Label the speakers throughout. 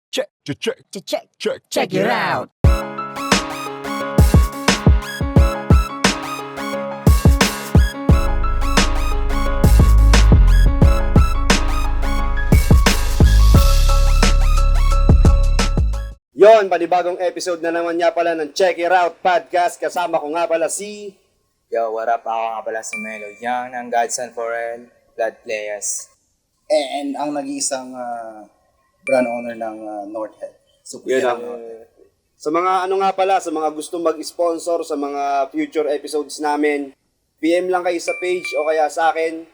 Speaker 1: Check it out.
Speaker 2: Yon, panibagong episode na naman nga pala ng Check It Out Podcast. Kasama ko nga pala si...
Speaker 3: Yo, what up? Ako nga pala si Melo Yang ng Godson Forel Blood Players.
Speaker 4: And ang nag-iisang brand owner ng Northhead. So,
Speaker 2: Yun ang, sa mga ano nga pala, sa mga gustong mag-sponsor sa mga future episodes namin, PM lang kayo sa page o kaya sa akin.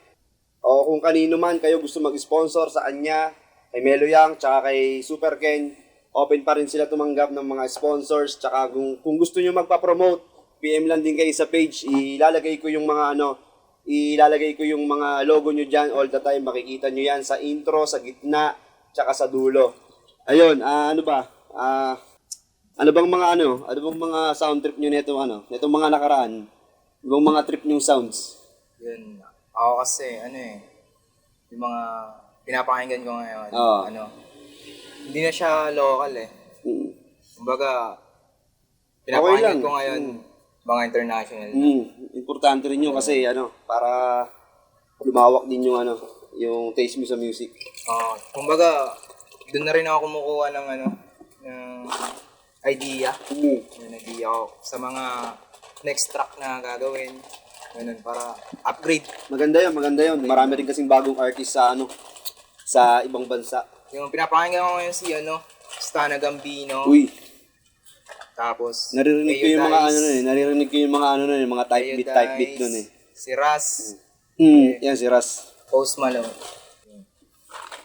Speaker 2: O kung kanino man kayo gusto mag-sponsor sa kanya, kay Melo Yang, tsaka kay Super Ken. Open pa rin sila tumanggap ng mga sponsors. Tsaka kung gusto nyo magpa-promote, PM lang din kayo sa page. Ilalagay ko yung mga logo nyo dyan all the time. Makikita nyo yan sa intro, sa gitna, tsaka sa dulo. Ayun, ano ba? Ano bang mga sound trip nyo netong mga nakaraan? Ibang mga trip nyo sounds?
Speaker 3: Yun. Ako kasi, yung mga pinapakinggan ko ngayon, hindi na siya local eh. Kumbaga, pinapakinggan ko ngayon, mga international.
Speaker 2: Importante rin yun kasi para lumawak din yung taste mo sa music.
Speaker 3: Kumbaga, doon na rin ako kumukuha ng ng idea. Yung idea ko sa mga next track na gagawin. Ganun, para upgrade.
Speaker 2: Maganda yun. Marami rin kasing bagong artist sa ibang bansa.
Speaker 3: Yung pinapakinggan ko ngayon si Stana Gambino.
Speaker 2: Uy,
Speaker 3: Tapos
Speaker 2: naririnig ko yung mga mga type beat doon eh.
Speaker 3: Si Raz.
Speaker 2: Yan si Ras.
Speaker 3: Post Malone.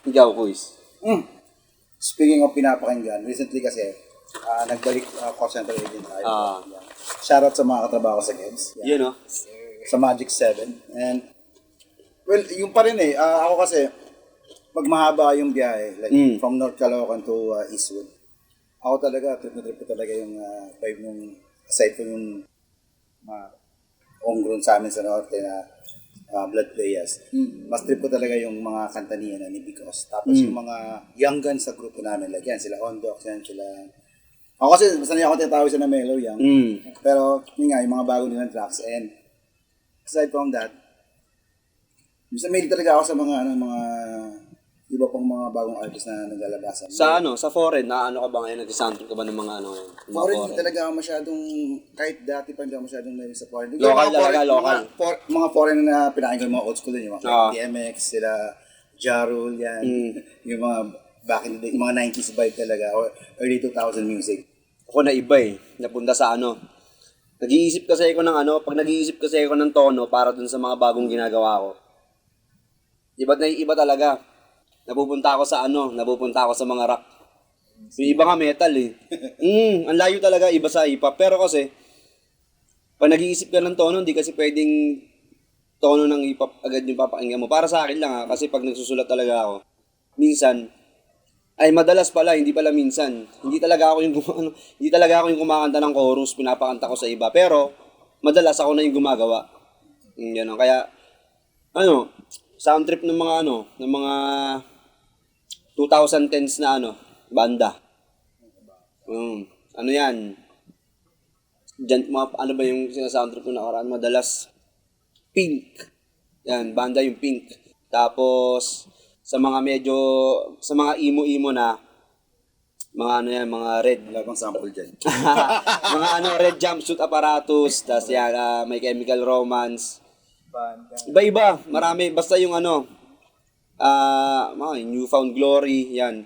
Speaker 2: Ikaw, Kuis.
Speaker 4: speaking of pinapakinggan, recently kasi, nagbalik call center agent tayo. Yan. Shoutout sa mga katrabaho ko sa games. Yan.
Speaker 2: Yun, no?
Speaker 4: Sa Magic 7. And, well, yung pa rin ako kasi, pag mahaba yung biyahe, like from North Caloocan to Eastwood, ako talaga, trip na trip ko talaga yung vibe nung, aside from yung homegrown sa amin sa Norte na Blood Players, mas trip ko talaga yung mga kanta niya ni Because. Tapos yung mga young guns sa grupo namin, like yan, sila Ondox, yan, sila... Ako kasi, sanay ako tinatawag siya na Melo Young. Pero, yun nga, yung mga bago nilang tracks. And, aside from that, minsan mahilig talaga ako sa mga iba pang mga bagong artist na naglalabasan.
Speaker 2: Sa foreign, ka ba ngayon? Nag-soundtrack ka ba ng mga ngayon?
Speaker 4: Foreign, hindi talaga ako masyadong, kahit dati pa hindi ako masyadong mahilig sa foreign.
Speaker 2: Local talaga, local.
Speaker 4: Mga foreign na pinakinggan, mga old school din, yung mga DMX, sila Jarul, yan. Yung mga back in the day, yung mga 90s vibe talaga, or early 2000 music.
Speaker 2: Ako na iba napunta sa nag-iisip kasi ako ng pag nag-iisip kasi ako ng tono para dun sa mga bagong ginagawa ko. Iba talaga. Napupunta ako sa mga rock. Yung iba nga metal eh. Ang layo talaga, iba sa hip-hop. Pero kasi, pag nag-iisip ka ng tono, hindi kasi pwedeng tono ng hip-hop agad yung papakinggan mo. Para sa akin lang kasi pag nagsusulat talaga ako, madalas pala, hindi pala minsan. Hindi talaga ako yung kumakanta ng chorus, pinapakanta ko sa iba. Pero, madalas ako na yung gumagawa. Yan. Kaya, sound trip ng mga 2010s na banda. Yan? Diyan, ano ba yung sinasound trip ko nakaraan? Madalas, Pink. Yan, banda yung Pink. Tapos, sa mga emo-emo na, mga red.
Speaker 4: Wala bang sample dyan?
Speaker 2: mga red jumpsuit apparatus, tas yan, may Chemical Romance.
Speaker 3: Banda.
Speaker 2: Iba-iba, marami. Basta yung New Found Glory, yan.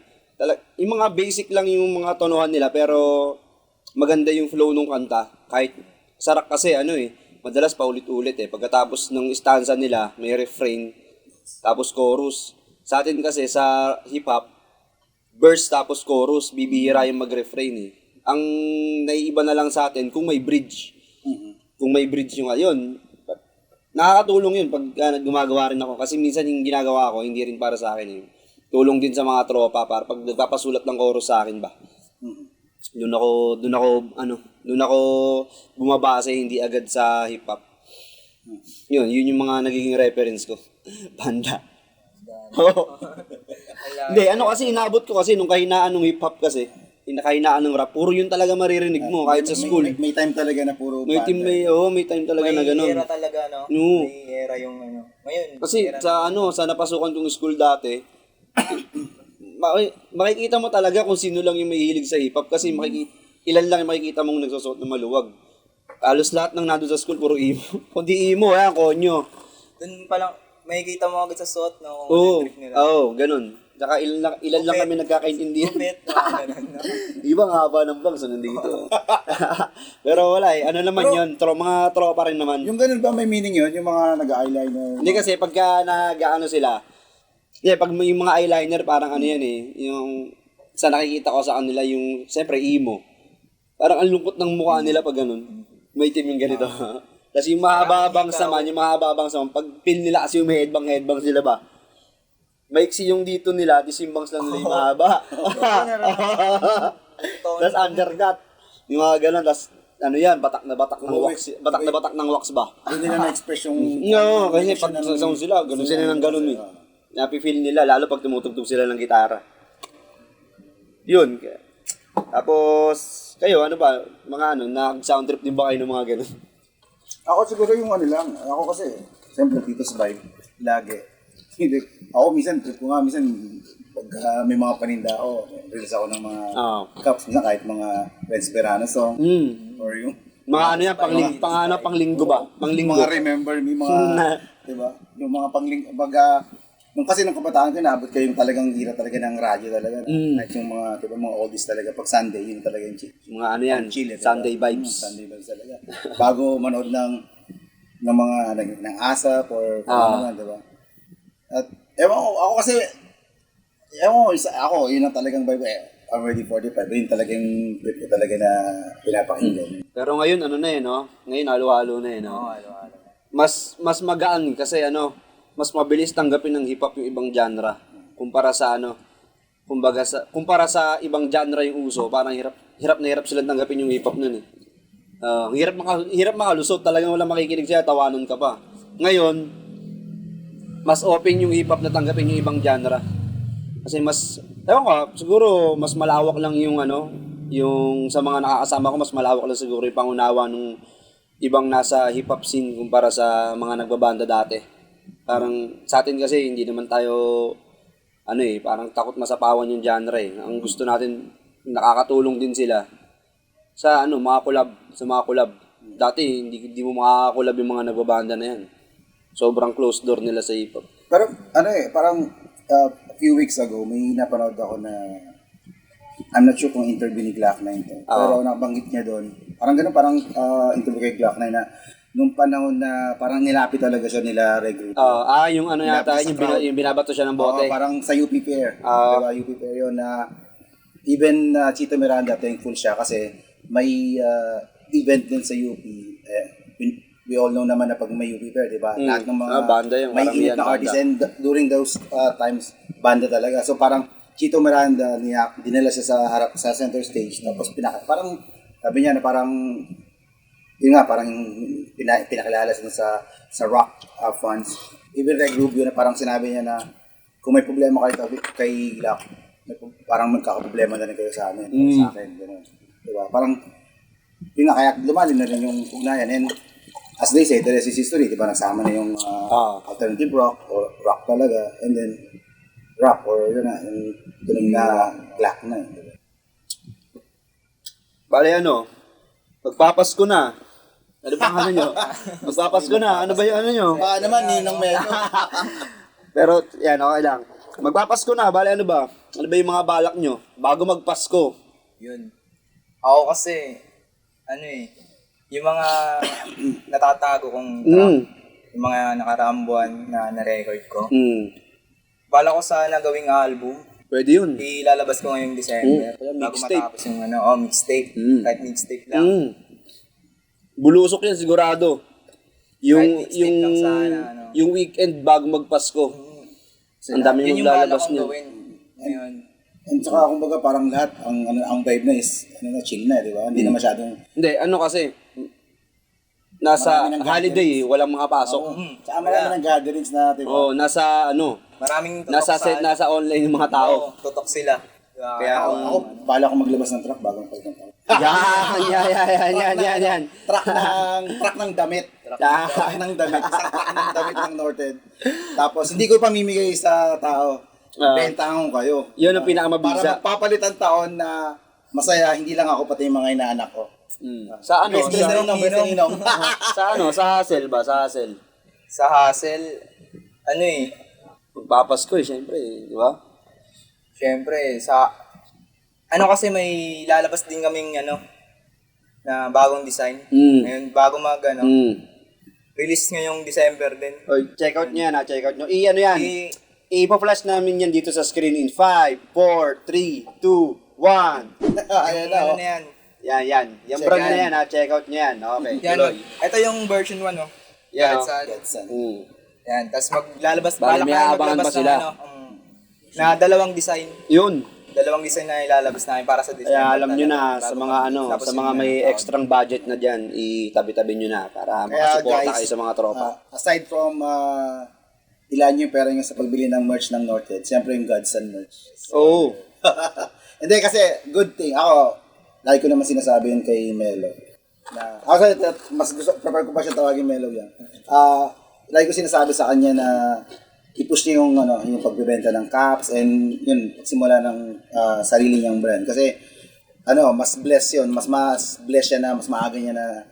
Speaker 2: Yung mga basic lang yung mga tonuhan nila, pero maganda yung flow ng kanta. Kahit sarak kasi, madalas paulit-ulit Pagkatapos ng stanza nila, may refrain, tapos chorus. Sa atin kasi, sa hip-hop, verse tapos chorus, bibihira yung mag-refrain Ang naiiba na lang sa atin, kung may bridge. Kung may bridge yung nakakatulong yun pag gumagawa rin ako. Kasi minsan yung ginagawa ko, hindi rin para sa akin. Tulong din sa mga tropa para pag nagpapasulat ng chorus sa akin ba. Doon ako bumabase, hindi agad sa hip hop. Yun yung mga nagiging reference ko. Banda. Hindi, ano kasi inabot ko kasi nung kahinaan ng hip-hop kasi, kahinaan ng rap, puro yun talaga maririnig mo kahit sa school.
Speaker 4: May time talaga na puro
Speaker 2: May team, may time talaga na
Speaker 3: May
Speaker 2: ganun.
Speaker 3: era talaga, no?
Speaker 2: Oo.
Speaker 3: May era yung ano. Ngayon,
Speaker 2: Kasi
Speaker 3: era
Speaker 2: sa napasukan kong school dati, makikita mo talaga kung sino lang yung mahihilig sa hip-hop kasi ilan lang yung makikita mong nagsusuot ng maluwag. Halos lahat ng nandun sa school, puro emo. Kundi emo, konyo.
Speaker 3: Doon pa lang, makikita mo agad sa suot, no? Kung
Speaker 2: Oo,
Speaker 3: ano yung trip nila.
Speaker 2: ganun. Tsaka ilan lang kami nagkakaintindihan.
Speaker 3: Kupit, ganun, no?
Speaker 2: Iba nga haba ng bangs nandito. Pero wala ano naman yun, mga tropa rin naman.
Speaker 4: Yung ganun ba may meaning yun? Yung mga nag-eyeliner?
Speaker 2: Hindi kasi pagka nag-ano sila, pag yung mga eyeliner parang ano yan yung sa nakikita ko sa kanila yung, siyempre emo. Parang ang lungkot ng mukha nila pag ganun. May team yung ganito. Tapos yung mahaba-habang saman, pag pin nila kasi yung may headbang sila ba? Maiksi yung dito nila, tapos yung bangs lang nila yung mahaba. Tapos undercut. Yung mga ganun, tapos ano yan, batak na batak ng wax ba?
Speaker 4: Hindi nila na-express yung...
Speaker 2: No, kasi pag sa sound sila, ganun sila ng ganun eh. Napi-feel nila, lalo pag tumutugtog sila ng gitara. Yun. Tapos, kayo, ano ba? Mga nag-sound trip din ba kayo ng mga ganun?
Speaker 4: Ako siguro yung ano lang. Ako kasi, siyempre, Tito's Vibe. Lagi. Hindi. Ako minsan, trip ko nga, minsan, pag may mga paninda ako, release ako ng mga cups, minsan kahit mga Red Sperano song, or yung...
Speaker 2: Mga ano yan, panglinggo ba? Panglinggo.
Speaker 4: Mga remember me, mga... diba? Yung mga nung kasi ng kabataan ko, naabot ko yung talagang ira talaga ng radyo talaga. At yung mga, diba, mga oldies talaga. Pag Sunday, yun talaga yung
Speaker 2: Mga ano yan,
Speaker 4: chill, diba?
Speaker 2: Sunday vibes.
Speaker 4: Sunday vibes talaga. Bago manood ng mga, ng ASAP or kung ano man, diba? At, ewan ko, ako kasi, ako, yun ang talagang vibe I'm ready for the fight. Yun talagang trip ko talaga na pinapakinggan.
Speaker 2: Pero ngayon, ano na no? Ngayon, halo-halo na no?
Speaker 3: Oo, halo-halo.
Speaker 2: Mas magaan kasi mas mabilis tanggapin ng hip-hop yung ibang genre kumpara sa kumpara sa ibang genre yung uso, parang hirap na hirap silang tanggapin yung hip-hop nun eh. Hirap makalusot, talagang wala makikinig sa'yo, tawanan ka pa. Ngayon, mas open yung hip-hop na tanggapin yung ibang genre. Kasi ewan ko, siguro mas malawak lang yung yung sa mga nakakasama ko, mas malawak lang siguro yung pangunawa ng ibang nasa hip-hop scene kumpara sa mga nagbabanda dati. Parang sa atin kasi hindi naman tayo parang takot masapawan yung genre eh. Ang gusto natin nakakatulong din sila sa mga collab. Dati hindi mo makakakolab yung mga nagbabanda na yan. Sobrang closed door nila sa hip-hop.
Speaker 4: Pero parang a few weeks ago may napanood ako na I'm not sure kung interview ni Glock 9 to. Pero nabanggit niya doon. Parang ganun, interview kay Glock 9 na nung panahon na parang nilapit talaga siya nila recruit.
Speaker 2: Yung yata, yung binabato siya ng bote.
Speaker 4: Parang sa UP Fair. Diba, UP Fair yun na even Chito Miranda, thankful siya kasi may event din sa UP. We all know naman na pag may UP Fair, diba? Lahat ng mga
Speaker 2: banda yung
Speaker 4: may init na artists and during those times, banda talaga. So parang Chito Miranda, dinala siya sa center stage. Tapos parang sabi niya na parang yun nga, parang pinakilala siya sa rock funds. Even Reg Rubio na parang sinabi niya na kung may problema kayo kay Glock, parang magkakaproblema na rin kayo sa amin, sa akin. Gano'n. Diba? Parang, yun nga, kaya lumalim na rin yung ugnayan. And as they say, the rest is history. Diba? Nagsama na yung alternative rock or rock talaga. And then, rock or yun na, yung tuloy na Glock na. Diba?
Speaker 2: Bale magpapasko na. Ano ba nyo? Magpapasko na. Ano ba yung nyo?
Speaker 4: Baka naman, Ninong Melo.
Speaker 2: Pero, yan, okay lang. Magpapasko na. Bale, ano ba? Ano ba yung mga balak nyo? Bago magpasko.
Speaker 3: Yun. Ako kasi, yung mga natatago kong track, yung mga nakaraang buwan na na-record ko, bala ko sana gawing album.
Speaker 2: Pwede yun.
Speaker 3: Ilalabas ko ngayong December. Bago
Speaker 2: Mixtape.
Speaker 3: matapos yung mixtape. Kahit mixtape lang.
Speaker 2: Bulusok yan sigurado. Yung
Speaker 3: mixtape lang sana,
Speaker 2: yung weekend bago magpasko. Ang dami
Speaker 3: Yun
Speaker 2: yung
Speaker 3: yung bala
Speaker 2: lalabas
Speaker 3: kong
Speaker 2: niyo.
Speaker 3: gawin. Ngayon.
Speaker 4: And saka kumbaga parang lahat, ang vibe na is, chill na, di ba? Hindi na masyadong...
Speaker 2: Hindi, kasi, nasa
Speaker 4: Marami ng
Speaker 2: holiday, walang makapasok.
Speaker 4: Tsaka marami ng gatherings na, di ba?
Speaker 2: Oh, nasa ano,
Speaker 3: Maraming tutok
Speaker 2: nasa set, nasa online yung mga tao.
Speaker 3: Oo, tutok sila.
Speaker 2: Kaya
Speaker 4: Ako, bala ko maglabas ng truck bago magpalit ng tao.
Speaker 2: Yan.
Speaker 4: Truck ng damit.
Speaker 2: Ah.
Speaker 4: Truck ng damit. Isang truck ng damit ng Norted. Tapos, hindi ko pamimigay sa tao. Bentahan ko kayo.
Speaker 2: Yun ang pinakamabisa.
Speaker 4: Para magpapalit ang taon na masaya, hindi lang ako, pati yung mga inaanak ko.
Speaker 2: Sa ano?
Speaker 4: Best na inom, best na inom.
Speaker 2: Sa ano? Sa Hassel ba? Sa Hassel.
Speaker 3: Sa Hassel, ano eh,
Speaker 2: Magpapasko eh, syempre, di ba?
Speaker 3: syempre, ano kasi may lalabas din kaming ano, na bagong design. Ngayon, bago release ngayong December din.
Speaker 2: Oy, check out niya na, check out nyo. Ano yan? I-flash namin yan dito sa screen in 5, 4, 3, 2, 1.
Speaker 4: Ayan na,
Speaker 3: Ano
Speaker 4: oh.
Speaker 3: na yan?
Speaker 2: Yan. Yung
Speaker 4: Check
Speaker 2: brand
Speaker 4: yan.
Speaker 2: na yan ha, check out niya yan. Okay,
Speaker 3: Yan,
Speaker 2: tuloy.
Speaker 3: ito yung version 1, no?
Speaker 2: Yan, oh.
Speaker 4: Godson.
Speaker 3: Yan, tapos maglalabas,
Speaker 2: Bali, may aabangan
Speaker 3: maglabas
Speaker 2: pa sila.
Speaker 3: na dalawang design.
Speaker 2: Yun.
Speaker 3: Dalawang design na ilalabas namin para sa December.
Speaker 2: Kaya alam nyo na,
Speaker 3: talaga.
Speaker 2: sa
Speaker 3: Bago
Speaker 2: mga
Speaker 3: tapos
Speaker 2: sa
Speaker 3: yun
Speaker 2: mga
Speaker 3: na,
Speaker 2: may extrang budget na dyan, itabi-tabi nyo na para
Speaker 4: Kaya
Speaker 2: makasuporta
Speaker 4: guys,
Speaker 2: kayo sa mga tropa.
Speaker 4: aside from ilan yung pera nyo sa pagbili ng merch ng Norted, siyempre yung Godson merch.
Speaker 2: Oo.
Speaker 4: Hindi kasi, good thing. Ako, lagi ko naman sinasabi yun kay Melo. Actually, mas gusto, prefer ko pa siya tawagin Melo yan. Lagi ko sinasabi sa kanya na i-push niya yung, yung pagbebenta ng caps and yun, simula ng sarili niyang brand. Kasi, mas blessed yun. Mas blessed siya na, mas maaga niya na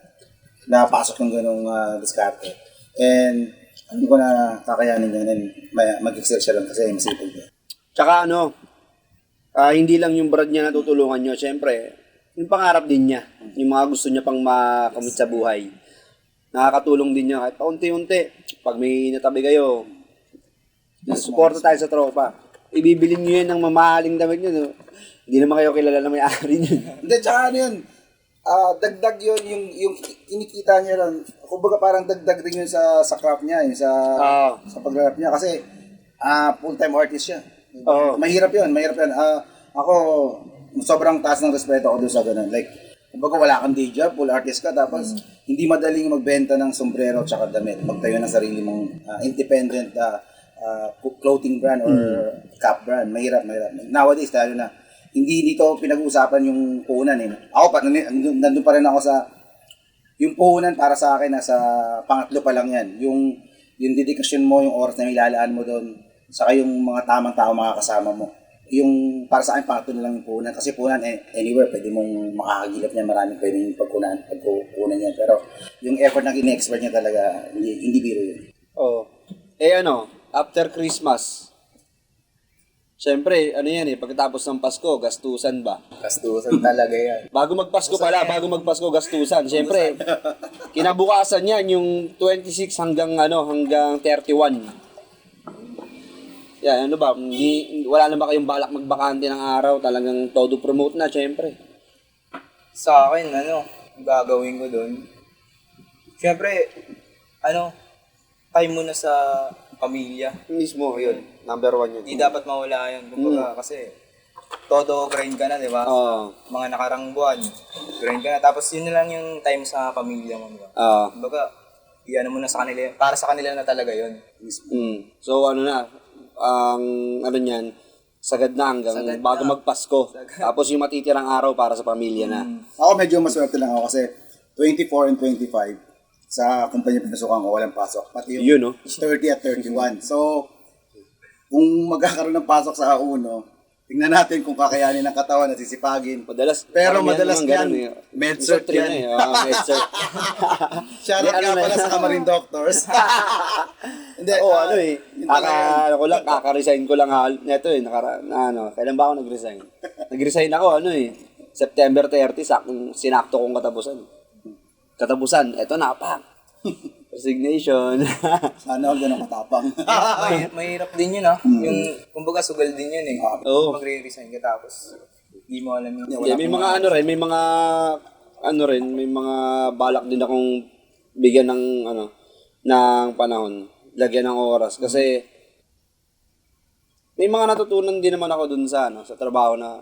Speaker 4: napasok yung ganong diskarte. And, hindi ko na kakayanin yan and mag-excel siya lang kasi masipag niya.
Speaker 2: Tsaka hindi lang yung brand niya natutulungan nyo. Siyempre, yung pangarap din niya. Yung mga gusto niya pang makamit sa buhay. Nakakatulong din niya kahit paunti-unti. Pag may natabi kayo, suporta tayo sa tropa. Ibibili nyo yan ng mamahaling damit nyo. No? Hindi naman kayo kilala na may-ari nyo.
Speaker 4: Hindi, tsaka yun. Dagdag yun, yung kinikita niya lang. Kumbaga parang dagdag din yun sa craft niya, yung sa pag-rap niya. Kasi full-time artist siya. Mahirap yun. Ako, sobrang taas ng respeto ako doon sa ganun. Like, kumbaga wala kang day job, full artist ka, tapos hindi madaling magbenta ng sombrero tsaka damit. Magtayo ng sarili mong independent clothing brand or cap brand. Mahirap. Nowadays, lalo na, hindi dito pinag-uusapan yung puhunan eh. Ako pa, nandun pa rin ako sa, yung puhunan para sa akin, nasa pangatlo pa lang yan. Yung dedikasyon mo, yung oras na ilalaan mo doon, saka yung mga tamang tao makakasama mo. Yung para sa akin, pangatlo na lang yung puhunan. Kasi puhunan, anywhere, pwede mong makakagilap niya, maraming pwedeng pagkukunan niya. Pero yung effort na in-expert niya talaga, hindi biro yun.
Speaker 2: After Christmas, siyempre, pagkatapos ng Pasko, gastusan ba?
Speaker 3: Gastusan talaga yan.
Speaker 2: Bago magpasko, gastusan. Siyempre, kinabukasan yan, yung 26 hanggang 31. Yan, wala na ba kayong balak magbakante ng araw? Talagang todo promote na, siyempre.
Speaker 3: Sa akin, gagawin ko doon. Siyempre, time muna sa pamilya.
Speaker 2: Mismo, yun. Number 1 yun.
Speaker 3: Hindi dapat mawala yun. Kumbaga, kasi todo grind ka na, di ba? Mga nakarang buwan, grind ka na. Tapos yun na lang yung time sa pamilya mo, di ba? Kumbaga, iyan mo na sa kanila. Para sa kanila na talaga yun.
Speaker 2: So, niyan, sagad na hanggang bago magpasko. Tapos yung matitirang araw para sa pamilya na.
Speaker 4: Ako medyo maswerte lang ako kasi 24 and 25 sa kumpanya pinasukan ko, walang pasok. Pati yung 30 at 31. So, kung magkakaroon ng pasok sa uno, tingnan natin kung kakayanin ng katawan at sisipagin. Pero madalas yan, med-cert yan.
Speaker 2: Med-cert.
Speaker 4: Shoutout nga pala sa Kamarin Doctors. Hindi,
Speaker 2: kaka-resign ko lang. Kailan ba ako nag-resign? Nag-resign ako, September 30, sinakto kong katapusan. Eto na, pa. Resignation.
Speaker 4: Sana huwag ganun katapang.
Speaker 3: Mahirap din yun, Yung, kumbaga, sugal din yun, Magre-resign ka tapos, hindi mo alam yung...
Speaker 2: may mga balak din akong bigyan ng panahon. Lagyan ng oras. Kasi, may mga natutunan din naman ako dun sa trabaho na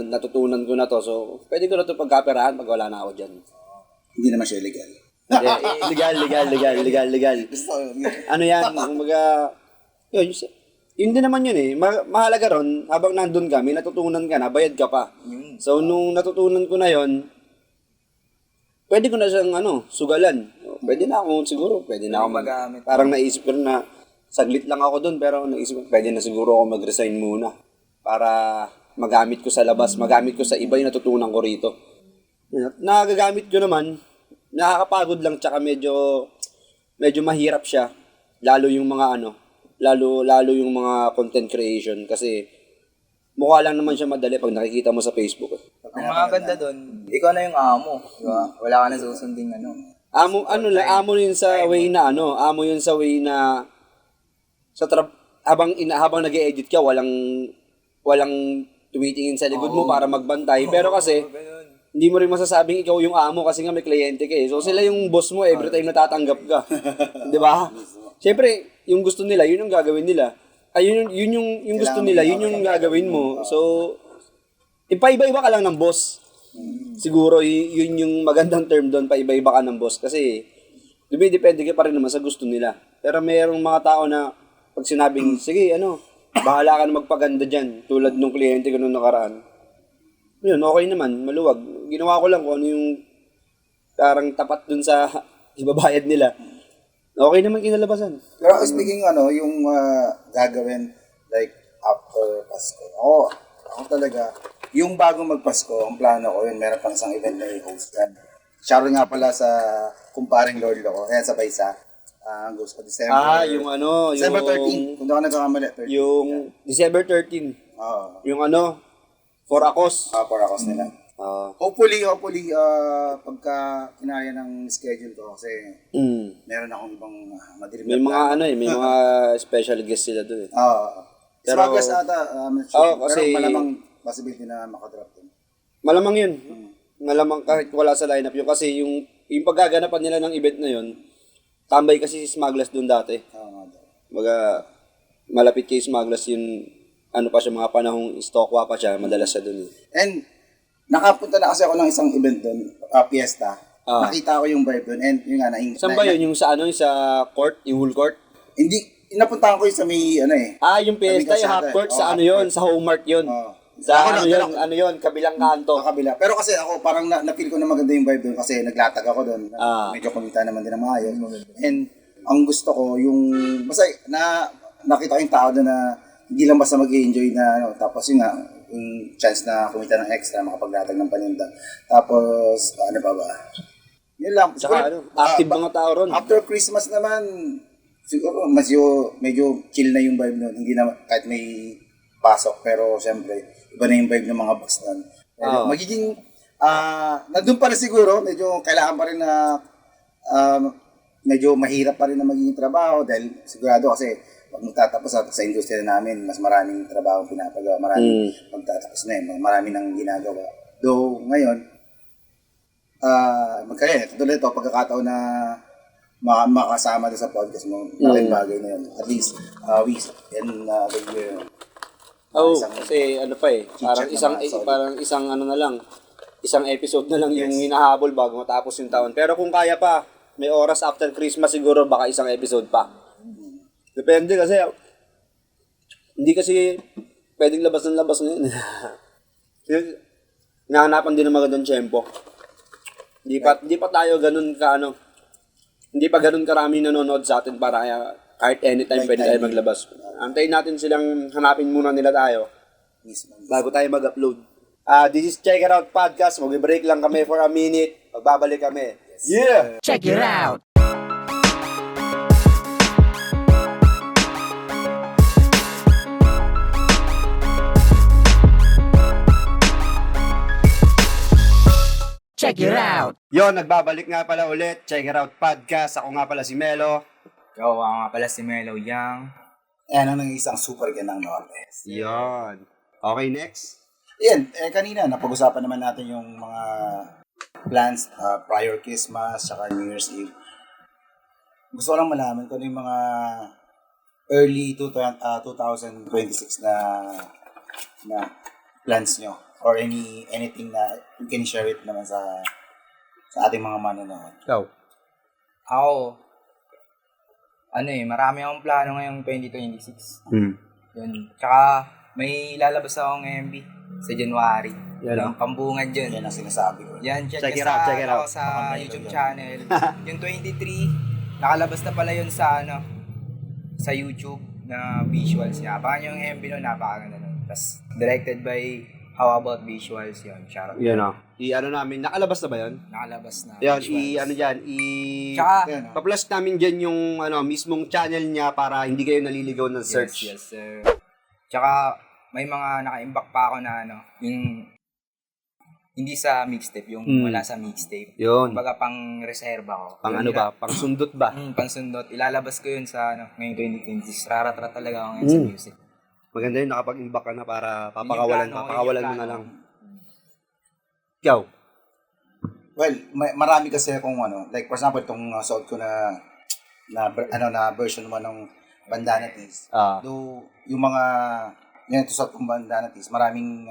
Speaker 2: natutunan ko na to. So, pwede ko na to pagkaperahan pag wala na ako dyan.
Speaker 4: Hindi naman siya illegal.
Speaker 2: Legal.
Speaker 4: Gusto ko yun.
Speaker 2: Ano yan, umaga, yun din naman yun eh. Mahalaga ron, habang nandun ka, may natutunan ka na, bayad ka pa. So, nung natutunan ko na yon, pwede ko na siyang, sugalan. Pwede na ako, siguro, pwede na ako
Speaker 3: magamit.
Speaker 2: Parang naisip ko na, saglit lang ako dun, pero naisip ko, pwede na siguro ako mag-resign muna. Para magamit ko sa labas, magamit ko sa iba yung natutunan ko rito. Nagagamit ko naman, nakakapagod lang, tsaka medyo mahirap siya. Lalo yung mga lalo yung mga content creation kasi mukha lang naman siya madali pag nakikita mo sa Facebook.
Speaker 3: Ang maganda doon, ikaw na yung amo, di ba? Wala ka na susunding
Speaker 2: Amo yun sa way na amo yun sa way na habang nag-e-edit ka, walang tumitingin sa likod mo para magbantay. Pero kasi hindi mo rin masasabing ikaw yung amo kasi nga may kliyente ka eh. So sila yung boss mo every time natatanggap ka. 'Di ba? Siyempre, yung gusto nila, yun yung gagawin nila. Ay yun yung gusto nila, yun yung gagawin mo. So ipaiba-iba ka lang ng boss. Siguro yun yung magandang term doon, paiba-iba ka ng boss kasi depende ka pa rin naman sa gusto nila. Pero mayroong mga tao na pag sinabing, sige, bahala ka na magpaganda dyan, tulad nung kliyente ko nung nakaraan. Yun, okay naman, maluwag. Ginawa ko lang kung ano yung parang tapat dun sa ibabayad nila. Okay naman kinalabasan.
Speaker 4: Pero speaking yung gagawin like after Pasko. Ako talaga, yung bagong magpasko, ang plano ko yun, meron pang isang event na i-hostan. Shoutout nga pala sa kumparing Lord ko, kaya sabay sa ang goes ko December.
Speaker 2: yung
Speaker 4: December 13, kung di ako nagkakamali. 13.
Speaker 2: Yung December 13.
Speaker 4: Oo.
Speaker 2: Yung for Akos.
Speaker 4: For Akos nila. Hopefully, pagka kinaya ng schedule ko kasi meron akong ibang madilim na
Speaker 2: May mga
Speaker 4: plan.
Speaker 2: may mga special guest sila doon eh.
Speaker 4: Pero, Smuggles ata,
Speaker 2: kasi
Speaker 4: pero malamang possibility na makadrop din.
Speaker 2: Malamang yun. Malamang kahit wala sa lineup yun kasi yung paggaganapan nila ng event na yun, tambay kasi si Smuggles doon dati. Malapit kay Smuggles yung pa siya, mga panahong Stokwa pa siya, madalas siya doon.
Speaker 4: And nakapunta na kasi ako ng isang event doon, fiesta. Nakita ko yung vibe doon and yung nga
Speaker 2: Saan ba yun? Yung sa sa court? Yung whole court?
Speaker 4: Hindi, napuntahan ko yung sa may
Speaker 2: yung fiesta, yung half court, sa sa Home-Mart yun. Sa kabilang kanto.
Speaker 4: Kabila. Pero kasi ako parang na-feel ko na maganda yung vibe doon kasi naglatag ako doon. Medyo kumita naman din ng maayos. And ang gusto ko yung basta nakita ko yung tao doon na hindi lang basta mag-enjoy na tapos yung chance na kumita ng extra, makapaglatag ng paninda. Tapos ba? Yun lang.
Speaker 2: Saka active mga tao ron.
Speaker 4: After Christmas naman, siguro medyo chill na yung vibe noon. Hindi na kahit may pasok pero siyempre iba na yung vibe ng mga boss nun. Magiging, nandun pa rin siguro, medyo kailangan pa rin na, medyo mahirap pa rin na magiging trabaho dahil sigurado kasi pag magtatapos sa industriya namin, mas maraming trabaho pinapagawa, maraming magtatapos na marami nang ginagawa. Though ngayon, tulad ito, pagkakataon na makasama doon sa podcast mo, malaking bagay na yun. At least, the year,
Speaker 2: kasi isang episode na lang yung hinahabol bago matapos yung taon. Pero kung kaya pa, may oras after Christmas siguro baka isang episode pa. Depende kasi hindi kasi pwedeng labas ngayon. Hinahanapan din ng magandang tiyempo. Hindi pa tayo ganun hindi pa ganun karami nanonood sa atin para kahit anytime pwede tayo maglabas. Antayin natin silang hanapin muna nila tayo bago tayo mag-upload. This is Check It Out Podcast. Mag-break lang kami for a minute. Magbabalik kami. Yeah!
Speaker 1: Check it out. Check it out.
Speaker 2: Yon, nagbabalik nga pala ulit. Check It Out Podcast. Ako nga pala si Melo.
Speaker 3: Ikaw nga pala si Melo Yang.
Speaker 4: Ng isang super ganang Northwest.
Speaker 2: Yon. Okay, next.
Speaker 4: Yan, kanina napag-usapan naman natin yung mga plans prior Christmas saka New Year's Eve. Gusto ko lang malaman kung ano yung mga early 2026 na plans nyo or anything na you can share it naman sa sa ating mga manonood?
Speaker 2: Ikaw.
Speaker 3: Ako, marami akong plano ngayong 2026. Yun. Tsaka, may lalabas akong MV sa January.
Speaker 2: Yan
Speaker 3: Yung pambungan dyan.
Speaker 4: Yan ang sinasabi ko.
Speaker 3: Yan,
Speaker 2: Check it out, check it out.
Speaker 3: Sa YouTube channel. Yung 23, nakalabas na pala yun sa sa YouTube na visuals niya. Abangan yung MV nun, napakaganda nun. Tapos, directed by How About Visuals yun. Charot.
Speaker 2: Yan o. Namin, nakalabas na ba yun?
Speaker 3: Nakalabas na.
Speaker 2: Yan,
Speaker 3: visuals.
Speaker 2: Tsaka,
Speaker 3: Tsaka,
Speaker 2: pa-plus namin dyan yung mismong channel niya para hindi kayo naliligaw ng search.
Speaker 3: Yes, sir. Tsaka, may mga naka-imbak pa ako na yung hindi sa mixtape, yung wala sa mixtape.
Speaker 2: Yun.
Speaker 3: Kumbaga pang reserva ko.
Speaker 2: Pang ano ba? Pang sundot ba?
Speaker 3: Pansundot. Ilalabas ko yun sa ngayong 2020. Rara-tara talaga ako ngayon sa music.
Speaker 2: Maganda yun, nakapag-imbak ka na para
Speaker 3: Yun yung
Speaker 2: papakawalan mo
Speaker 3: plano.
Speaker 2: na lang. Ikaw?
Speaker 4: Well, marami kasi akong like for example, itong suot ko na version mo ng Bandana Tees. Though, yung mga, yan ito suot kong Bandana Tees, maraming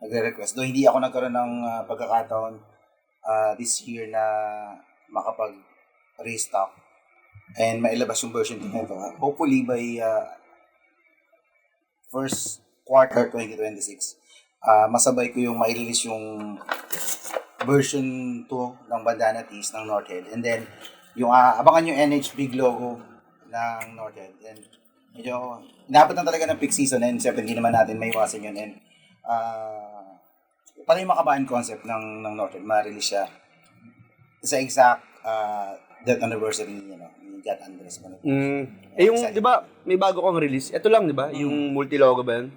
Speaker 4: nagre-request. Though hindi ako nagkaroon ng pagkakataon this year na makapag-restock and mailabas yung version nito. Hopefully by first quarter 2026, masabay ko yung ma-release yung version 2 ng Bandana Tees ng Northhead. And then, yung abangan yung NH Big logo ng Northhead. And medyo, inabot na talaga ng peak season and siyempre hindi naman natin maiwasan yun. And para yung makabahan concept ng Northhead, ma-release siya sa exact death anniversary ni Gat Andres.
Speaker 2: Yung, di ba, may bago kang release. Ito lang, di ba? Yung multi-logo ba yun?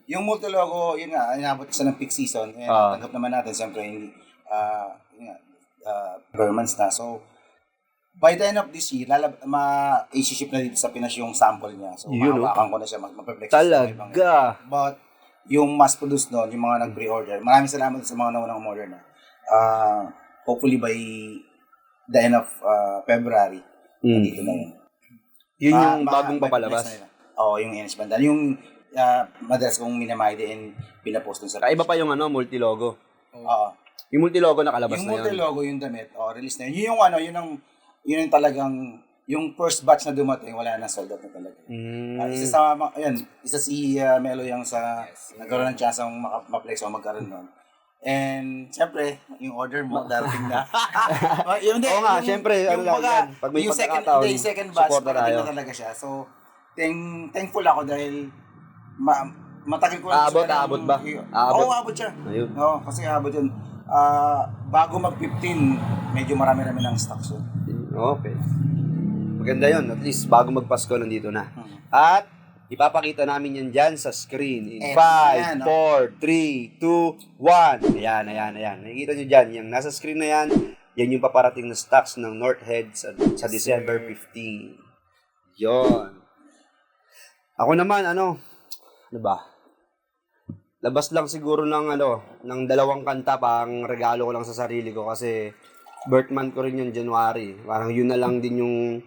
Speaker 4: Yung multi-logo, yun nga, inabot siya ng peak season. And tanggap naman natin, siyempre, hindi, months na. So, by the end of this year, i-ship na dito sa Pinas yung sample niya. So, makawakan ko na siya, mag-perflex.
Speaker 2: Talaga?
Speaker 4: But, yung mass-produced doon, yung mga nag-pre-order, maraming salamat sa mga naunang order na. Hopefully by the end of February, dito na yun.
Speaker 2: Yun yung bagong papalabas?
Speaker 4: Oo, yung NH Bandana. Yung madalas kong minamide and pinapost dun sa
Speaker 2: Iba pa yung multi-logo.
Speaker 4: Oo.
Speaker 2: Yung multi-logo nakalabas
Speaker 4: Yung
Speaker 2: na yun.
Speaker 4: multi-logo, yung damit, release na yun. Yun yung talagang, yung first batch na dumating, wala na, sold out na talaga. Isa si Melo yung nagkaroon ng chance ang ma-flex o magkaroon nun. And, siyempre, yung order mo, darating na.
Speaker 2: Oo nga, siyempre, ano lang yan. Pag may pagkakataon,
Speaker 4: yung second batch,
Speaker 2: supporta
Speaker 4: parating
Speaker 2: tayo.
Speaker 4: na talaga siya. So, thankful ako dahil matagal ko
Speaker 2: Aabot ba?
Speaker 4: Oo, aabot siya.
Speaker 2: Ayun.
Speaker 4: Oo, kasi aabot yun. Bago mag-15, medyo marami-rami ng stocks yun.
Speaker 2: Okay. Maganda yun. At least, bago magpasko, nandito na. At, ipapakita namin yan dyan sa screen. In 5, 4, 3, 2, 1. Ayan. Nakikita nyo dyan. Yung nasa screen na yan, yan yung paparating na stocks ng Northhead sa December 15. Yon. Ako naman, ano ba? Labas lang siguro ng ng dalawang kanta pang regalo ko lang sa sarili ko kasi birth month ko rin yung January. Parang yun na lang din yung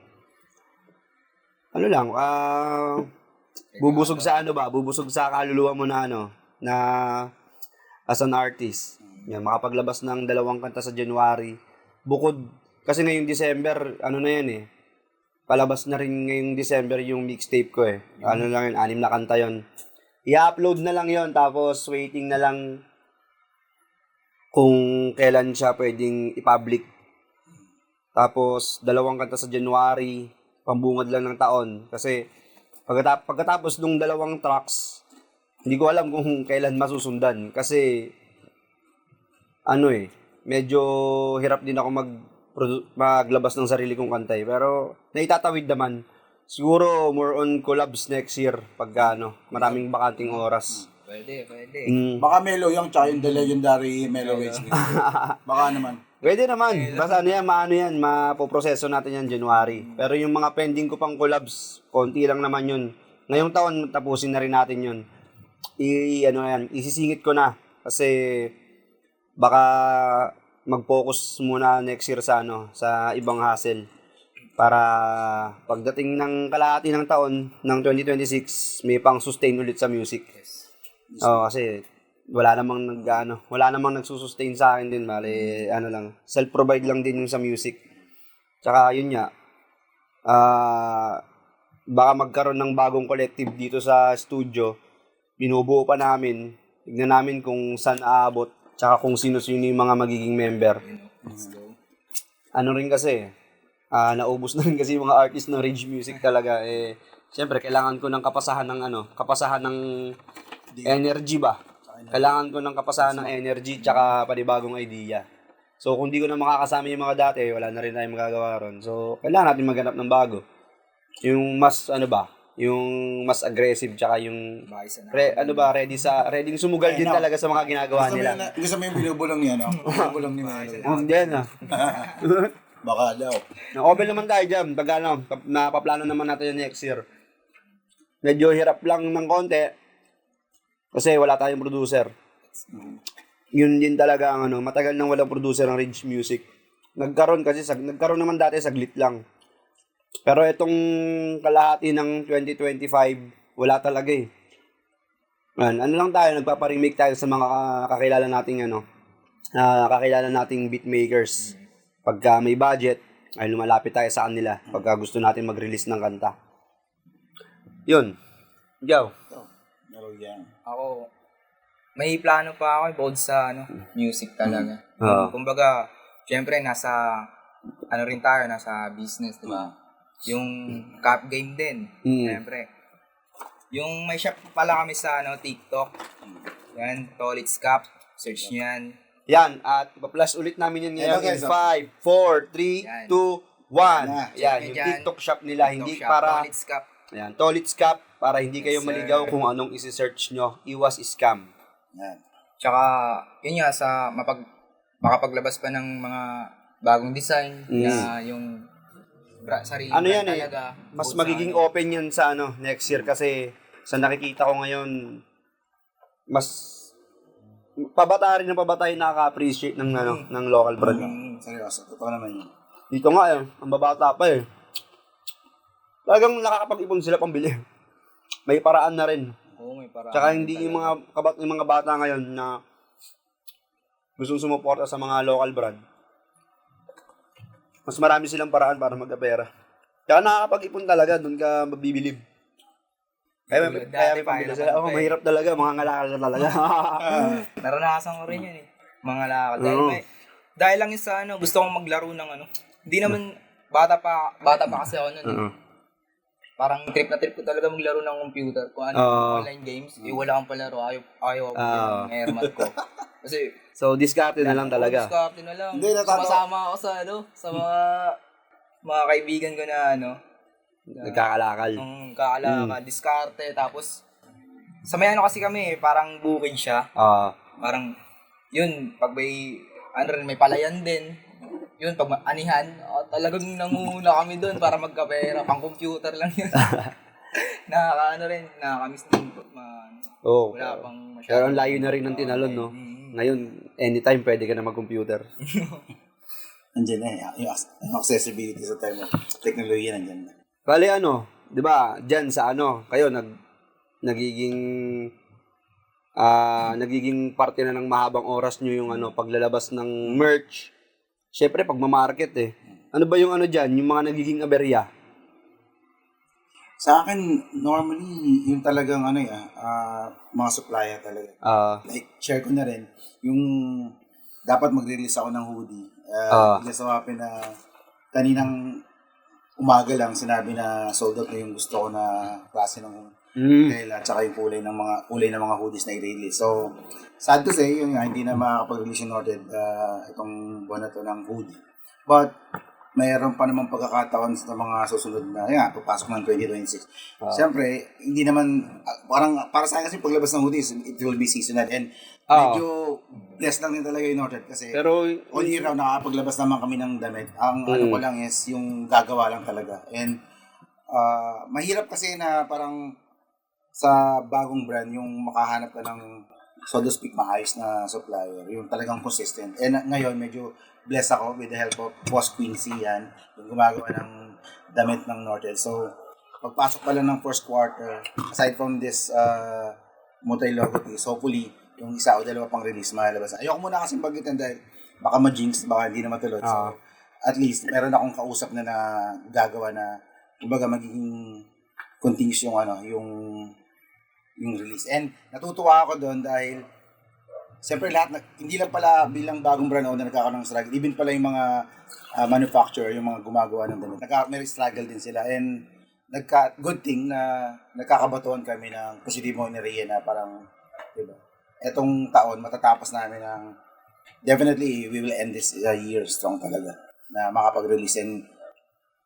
Speaker 2: bubusog sa kaluluwa mo na na as an artist. Yan, makapaglabas ng dalawang kanta sa January. Bukod kasi ngayong December, na yan palabas na rin ngayong December yung mixtape ko eh. Lang yun, 6 na kanta yun. I-upload na lang yon tapos waiting na lang kung kailan siya pwedeng i-public. Tapos, 2 kanta sa January, pambungad lang ng taon. Kasi, pagkatapos ng 2 tracks, hindi ko alam kung kailan masusundan. Kasi, medyo hirap din ako maglabas ng sarili kong kanta eh. Pero, naitatawid naman. Siguro, more on collabs next year pagka maraming bakanting oras.
Speaker 3: Pwede.
Speaker 4: Baka Melo yung tsaka yung the legendary Melo Waits. Baka naman.
Speaker 2: Pwede naman. Basta mapoproseso natin yan January. Pero yung mga pending ko pang collabs, konti lang naman yun. Ngayong taon, tapusin na rin natin yun. Isisingit ko na. Kasi, baka mag-focus muna next year sa ibang hustle. Para pagdating ng kalahati ng taon ng 2026, may pang sustain ulit sa music. Kasi wala namang nagsusustain sa akin din, bale, self-provide lang din yung sa music. Tsaka yun nga, baka magkaroon ng bagong collective dito sa studio, binubuo pa namin, tignan namin kung saan aabot, tsaka kung sino-sino yung mga magiging member. Ano rin kasi, naubos na rin kasi yung mga artist ng Rage Music talaga, siyempre, kailangan ko ng kapasahan ng energy ba? Kailangan ko ng kapasahan ng energy tsaka panibagong idea. So, kung di ko na makakasama yung mga dati, wala na rin tayong magagawa ron. So, kailangan natin maghanap ng bago. Yung mas, yung mas aggressive tsaka yung, ready sumugal din talaga sa mga ginagawa nila.
Speaker 4: Gusto mo yung binubulong niya, no? Binubulong ni Melo.
Speaker 2: Hindi na.
Speaker 4: Baka daw.
Speaker 2: Na-open naman tayo dyan. Pag napaplano naman natin yung next year. Medyo hirap lang ng konti. Kasi wala tayong producer. Yun din talaga ang matagal nang walang producer ng Rage Music. Nagkaroon naman dati saglit lang. Pero itong kalahati ng 2025, wala talaga eh. Lang tayo, nagpaparimake tayo sa mga kakilala nating beatmakers. Pagka may budget, ay lumalapit tayo sa kanila pagka gusto natin mag-release ng kanta. Yun. Ikaw?
Speaker 3: Ako, may plano pa ako about sa music talaga. Kumbaga, syempre nasa business, di ba? Yung cup game din, syempre. Yung may shop pala kami sa TikTok. Yan, Tolits Cup. Search nyo yan.
Speaker 2: Yan, at pa-plus ulit namin yan ngayon in 5, 4, 3, 2, 1. Yan, yung TikTok shop nila, hindi
Speaker 3: shop,
Speaker 2: para...
Speaker 3: Tolits Cup.
Speaker 2: Ayan, Tolits Cup, para hindi kayo maligaw kung anong isi-search nyo. Iwas scam.
Speaker 4: Yan.
Speaker 3: Tsaka, yun nga, makapaglabas pa ng mga bagong design na yung sarili
Speaker 2: yan
Speaker 3: talaga.
Speaker 2: Mas magiging open yan sa next year kasi sa nakikita ko ngayon, mas pabata tayo nakaka-appreciate ng local brand.
Speaker 4: Seryoso, totoo naman yun.
Speaker 2: Dito nga ang babata pa Talagang nakakapag-ipon sila pambili. May paraan na rin.
Speaker 3: Oo, may paraan.
Speaker 2: Tsaka hindi yung mga bata ngayon na gustong sumuporta sa mga local brand. Mas marami silang paraan para magkapera. Tsaka nakakapag-ipon talaga, doon ka mabibilib. Kaya may pambili sila. Mahirap talaga, mga ngalakal na talaga.
Speaker 3: Naranasan ko rin yun Mga lakad. Dahil lang yun sa gusto kong maglaro ng Hindi naman, bata pa kasi ako nun. Parang trip ko talaga maglaro ng computer. Kung online games, wala kang palaro. Ayaw yung airmat ko. Kasi,
Speaker 2: so, diskarte na lang talaga.
Speaker 3: Diskarte na lang.
Speaker 4: Hindi,
Speaker 3: Sumasama ako sa mga kaibigan ko na
Speaker 2: Nagkakalakal.
Speaker 3: Kakalakal, diskarte. Tapos, sa may kasi kami, parang bukid siya. Parang, yun, pag may palayan din. Yun, pag anihan, talagang nanguna kami doon para magkapera. Pang computer lang yun. Nakakamiss din. Wala pang masyado.
Speaker 2: Pero ang layo na rin ng tinalon, no? Ngayon, anytime pwede ka na mag-computer.
Speaker 4: Nandiyan na yung accessibility sa term of teknolohiya nandiyan na.
Speaker 2: Bali di ba, dyan sa kayo nagiging parte na ng mahabang oras nyo yung paglalabas ng merch. Siyempre, pagmamarket Ano ba yung dyan? Yung mga nagiging aberya?
Speaker 4: Sa akin, normally, yung talagang mga supplier talaga. Like, share ko na rin, yung dapat mag-release ako ng hoodie. Sawapin na kaninang umaga lang sinabi na sold out na yung gusto ko na klase ng tela at saka yung kulay ng mga hoodies na i-release. So, sad to say, yun nga, hindi na makakapag-release yung ordered itong buwan na to ng hoodie. But, mayroon pa naman pagkakataon sa mga susunod na, papasok ng 2026. Siyempre, hindi naman, para sa akin kasi paglabas ng hoodies, it will be seasonal. And medyo blessed lang din talaga yung ordered kasi
Speaker 2: pero,
Speaker 4: all year round nakakapaglabas naman kami ng damit. Ang ko lang is yung gagawa lang talaga. And mahirap kasi na parang sa bagong brand, yung makahanap ka ng so to speak maayos na supplier, yung talagang consistent. And ngayon, medyo blessed ako with the help of Boss Quincy yan, yung gumagawa ng damit ng Nortel. So, pagpasok pa lang ng first quarter, aside from this multi-logo piece, hopefully, yung isa o dalawa pang release malabas. Ayoko muna kasi bagitin dahil baka ma-jinx, baka hindi na matulot. So, at least, meron akong kausap na gagawa na, kumbaga, magiging continuous yung, yung release. And natutuwa ako doon dahil, siyempre hindi lang pala bilang bagong brand owner nagkakaroon ng struggle, even pala yung mga manufacturer, yung mga gumagawa ng damit, may struggle din sila. And, good thing na nagkakabatuhan kami ng positibo ni Rhea na parang, diba, etong taon, matatapos namin ng, definitely, we will end this year strong talaga na makapag-release. And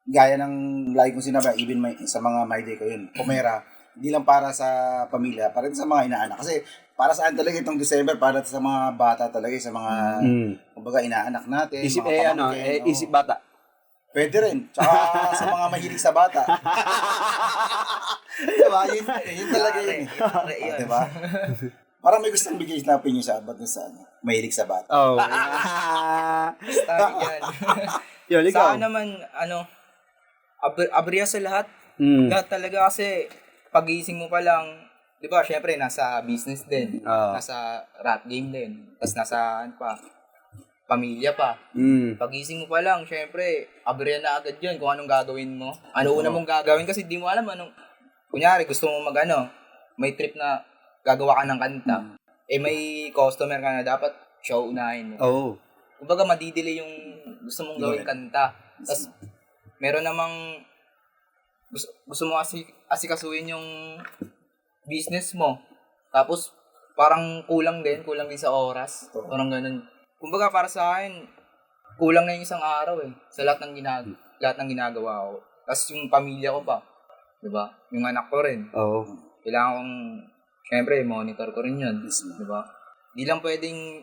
Speaker 4: gaya ng lagi kong sinabi, even sa mga My Day ko yun, Pumera, hindi lang para sa pamilya, para sa mga inaanak. Kasi para saan talaga itong December, para sa mga bata talaga, sa mga, kumbaga, inaanak natin.
Speaker 2: Isip
Speaker 4: mga pamangkin,
Speaker 2: isip bata.
Speaker 4: Pwede rin. Tsaka sa mga mahilig sa bata. Diba? Yun talaga yun. Diba? Parang may gustong bigay na opinion sa abat na sa mahilig sa bata.
Speaker 2: Oh.
Speaker 3: Style yan.
Speaker 2: Yun,
Speaker 3: Sa
Speaker 2: ikaw.
Speaker 3: akin naman, aberya sa lahat.
Speaker 2: Mm.
Speaker 3: Lahat talaga kasi, pagising mo pa lang, di ba, syempre, nasa business din. Nasa rap game din. Tapos nasa, pamilya pa. Pagising mo pa lang, syempre, aberya na agad yun kung anong gagawin mo. Ano una mong gagawin kasi di mo alam anong, kunyari, gusto mo may trip na gagawa ka ng kanta. May customer ka na dapat show unahin mo.
Speaker 2: Oh.
Speaker 3: Kumbaga, madidili yung gusto mong gawin kanta. Tapos, meron namang gusto mo asikasuhin yung business mo. Tapos, parang kulang din sa oras. Parang ganun. Kumbaga, para sa akin, kulang na yung isang araw sa lahat ng ginagawa ko. Tapos, yung pamilya ko pa. Diba? Yung anak ko rin.
Speaker 2: Oh.
Speaker 3: Kailangan kong, syempre, monitor ko rin yun. Diba? Di lang pwedeng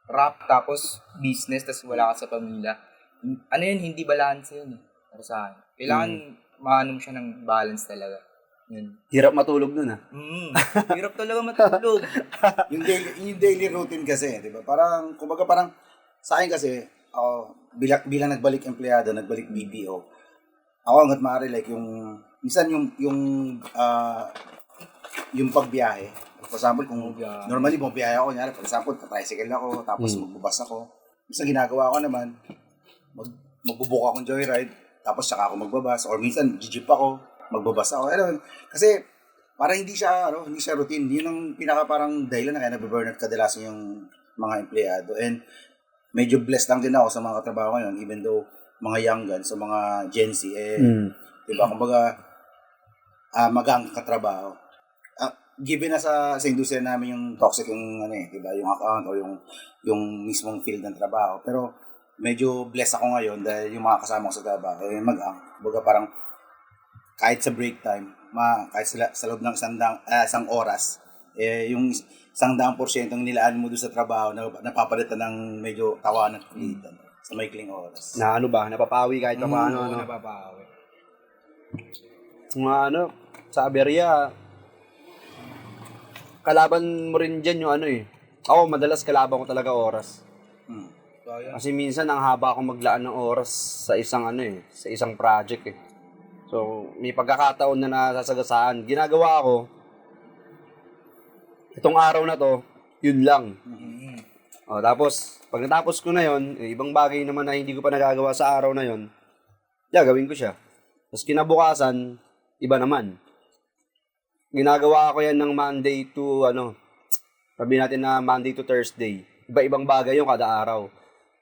Speaker 3: rap tapos business tapos wala ka sa pamilya. Hindi balance yun para sa akin. Kailangan maanom siya ng balance talaga. Yun.
Speaker 2: Hirap matulog nun
Speaker 3: Hirap talaga matulog.
Speaker 4: yung daily routine kasi, di ba? Parang, kumbaga parang, sa akin kasi, ako, bilang nagbalik empleyado, nagbalik BPO, ako hanggat maaari, like, minsan yung pagbiyahe. For example, kung normally bumibiyahe ako, for example, tricycle ako, tapos magbubus ako. Minsan ginagawa ko naman, magbubook akong joyride, tapos saka ako magbabas, or minsan jeep ako, magbabas ako. Kasi parang hindi siya routine. Yun ang pinaka parang dahilan na kaya nabiburnout kadalasan yung mga empleyado. And medyo blessed lang din ako sa mga katrabaho ko ngayon, even though mga young guns, sa mga Gen Z, diba, kumbaga, magang katrabaho. Given na sa industriya namin yung toxic yung diba, yung account o yung mismong field ng trabaho. Pero medyo blessed ako ngayon dahil yung mga kasama ko sa trabaho magang. Kumbaga parang kahit sa break time, kahit sa loob ng isang oras, yung 100% nilaan mo doon sa trabaho na napapalitan ng medyo tawanan at kulitan sa maikling oras.
Speaker 2: Na napapawi kahit pa paano.
Speaker 3: Napapawi.
Speaker 2: Sa aberya, kalaban mo rin dyan yung Ako, madalas kalaban ko talaga oras. Kasi minsan, ang haba akong maglaan ng oras sa isang sa isang project So, may pagkakataon na nasasagasaan. Ginagawa ko, itong araw na to, yun lang. Tapos, pag natapos ko na yun, ibang bagay naman na hindi ko pa nagagawa sa araw na yun, gawin ko siya. Tapos kinabukasan, iba naman. Ginagawa ko yan ng Monday to, sabi natin na Monday to Thursday. Iba-ibang bagay yung kada araw.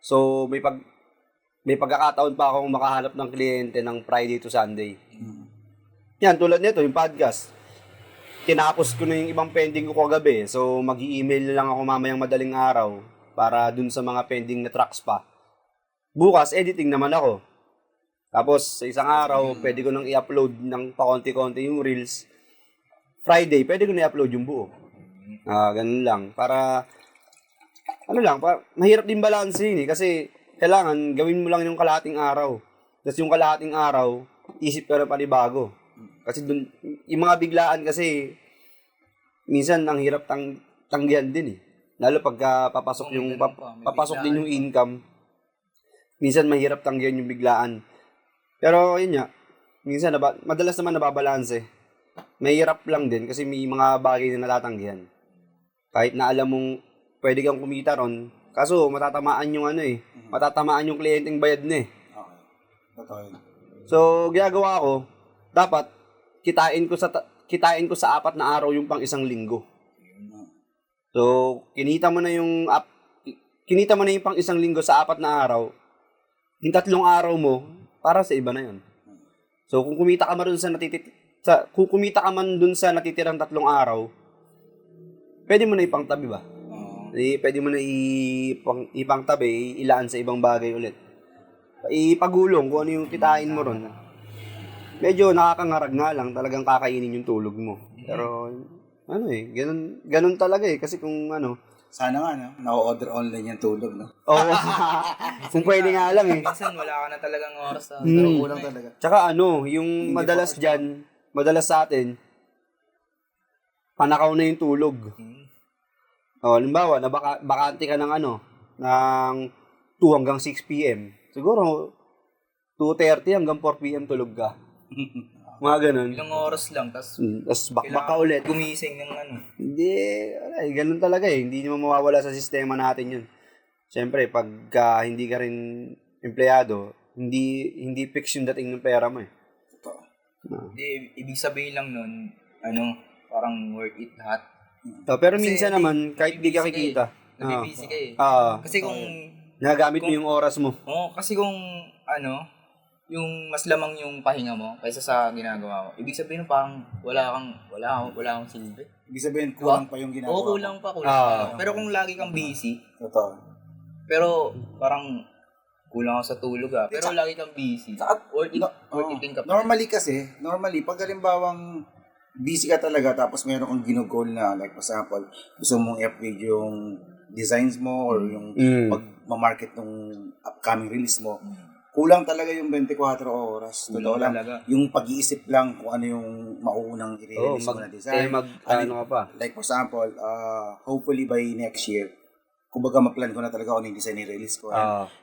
Speaker 2: So, may pagkakataon pa akong makahanap ng kliyente ng Friday to Sunday. Yan, tulad nito, yung podcast. Tinapos ko na yung ibang pending ko kagabi. So, mag-i-email lang ako mamayang madaling araw para dun sa mga pending na tracks pa. Bukas, editing naman ako. Tapos, sa isang araw, pwede ko nang i-upload ng pakonti-konti yung reels. Friday, pwede ko na-upload yung buo. Ganun lang. Para, mahirap din balansin kasi kailangan gawin mo lang yung kalahating araw. Tapos yung kalahating araw, isip ka na panibago. Kasi dun, yung mga biglaan kasi, minsan ang hirap tanggihan din Lalo pagka papasok din yung income, minsan mahirap tanggihan yung biglaan. Pero yun nga, minsan madalas naman nababalanse. Mahirap lang din kasi may mga bagay na natatanggihan. Kahit na alam mong pwede kang kumita ron, kaso matatamaan yung matatamaan yung kliyenteng bayad na eh.
Speaker 4: Okay. Totoo yun.
Speaker 2: So, ginagawa ko, dapat kitain ko sa 4 na araw yung pang isang linggo. So, kinita mo na yung pang isang linggo sa 4 na araw, yung 3 araw mo, para sa iba na yun. So, kung kumita ka man dun sa natitirang 3 araw, pwede mo na ipangtabi ba? Pwede mo na ipangtabi, ilaan sa ibang bagay ulit. Ipagulong kung ano yung kitain mo ron. Medyo nakakangarag nga lang, talagang kakainin yung tulog mo. Pero, ganun talaga eh. Kasi kung
Speaker 4: Sana nga, no? Na-order online yung tulog, no?
Speaker 2: oo, kung pwede nga lang eh.
Speaker 3: Minsan wala ka na talagang oras sa
Speaker 4: Pero kulang talaga.
Speaker 2: Tsaka yung madalas sa atin, panakaw na yung tulog. O, halimbawa, bakante ka ng ng 2 hanggang 6 p.m. Siguro, 2:30 hanggang 4 p.m. tulog ka. Mga ganun.
Speaker 3: ilang oras lang, tapos
Speaker 2: Tapos bakbak ka ulit.
Speaker 3: gumising ng
Speaker 2: Hindi, ganun talaga eh. Hindi naman mawawala sa sistema natin yun. Siyempre, pagka hindi ka rin empleyado, hindi fix yung dating ng pera mo eh.
Speaker 3: Hindi, ibig sabihin lang nun, parang worth it lahat.
Speaker 2: Pero
Speaker 3: Kasi
Speaker 2: minsan naman, kahit di ka kikita.
Speaker 3: Nabibisi ka eh. Kasi kung,
Speaker 2: Nagamit mo yung oras mo.
Speaker 3: kasi kung, yung mas lamang yung pahinga mo kaysa sa ginagawa mo. Ibig sabihin parang wala kang silbi.
Speaker 4: Ibig sabihin, kulang pa yung ginagawa.
Speaker 3: Oo, kulang pa. Pero kung lagi kang busy,
Speaker 4: Totoo.
Speaker 3: pero parang kulang ka sa tulog pero lagi kang busy. Worth it ka pa.
Speaker 4: Normally, pag halimbawang busy ka talaga tapos meron kang ginugol na, like for example, gusto mong i-upgrade yung designs mo or yung pag-market ng upcoming release mo, kulang talaga yung 24 oras. Totoo lang.
Speaker 3: Talaga.
Speaker 4: Yung pag-iisip lang kung ano yung mauunang i-release mo na design.
Speaker 2: Ka pa.
Speaker 4: Like for example, hopefully by next year, kumbaga ma-plan ko na talaga kung ano yung design i-release ko.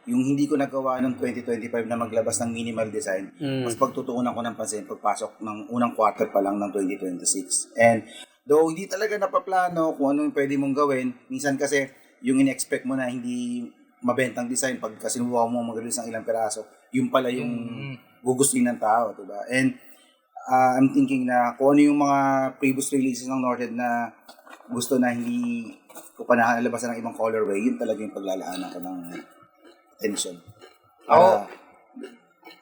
Speaker 4: Yung hindi ko nagawa ng 2025 na maglabas ng minimal design, mas pagtutuunan ko ng pansin pagpasok ng unang quarter pa lang ng 2026. And though hindi talaga napaplano kung ano yung pwede mong gawin, minsan kasi yung in-expect mo na hindi mabentang design pag sinubukan mo mag-release ng ilang piraso, yung pala yung gugustuhin ng tao, diba? And I'm thinking na kung ano yung mga previous releases ng Northhead na gusto na hindi ko pa nakalabasan ng ibang colorway, yun talaga yung paglalaanan ko ng attention.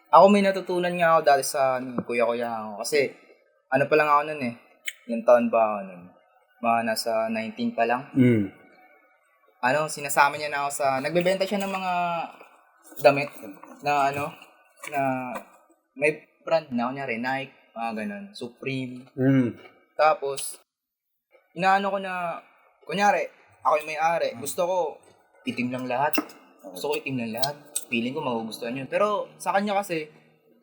Speaker 3: Ako may natutunan nga ako dati sa kuya-kuya ako. Kasi pa lang ako nun eh. Ilang taon ba ako nun? Mga nasa 19 pa lang. Sinasama niya na ako sa, nagbebenta siya ng mga damit na na may brand na, kunyari Nike, mga ganun, Supreme. Tapos, inaano ko na, kunyari, ako yung may-ari, gusto ko, itim lang lahat. Feeling ko magugustuhan yun. Pero, sa kanya kasi,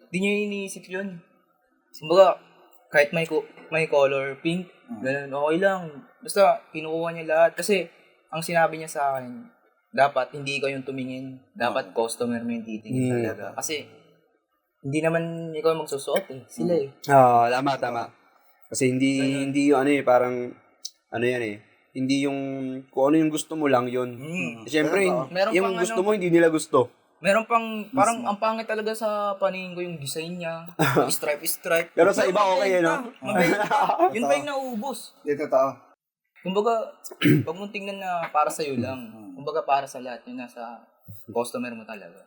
Speaker 3: di niya iniisip yun. Kumbaga, kahit may color, pink, ganun, okay lang. Basta, kinukuha niya lahat. Kasi, ang sinabi niya sa akin, dapat hindi ikaw yung tumingin. Dapat customer mo yung titingin talaga. Kasi, hindi naman ikaw magsusuot eh. Sila eh.
Speaker 2: Tama. Kasi hindi yung parang, yan eh. Hindi yung, kung ano yung gusto mo lang yun. Siyempre, yung gusto mo, hindi nila gusto.
Speaker 3: Meron pang, parang ang pangit talaga sa paningin ko yung design niya. Stripe.
Speaker 2: Pero sa iba okay,
Speaker 3: Mabenta. Yun pa yung naubos.
Speaker 4: Hindi, totoo.
Speaker 3: Kumbaga, pag mong tingnan na para sa'yo lang. Kumbaga para sa lahat. Yun nasa customer mo talaga.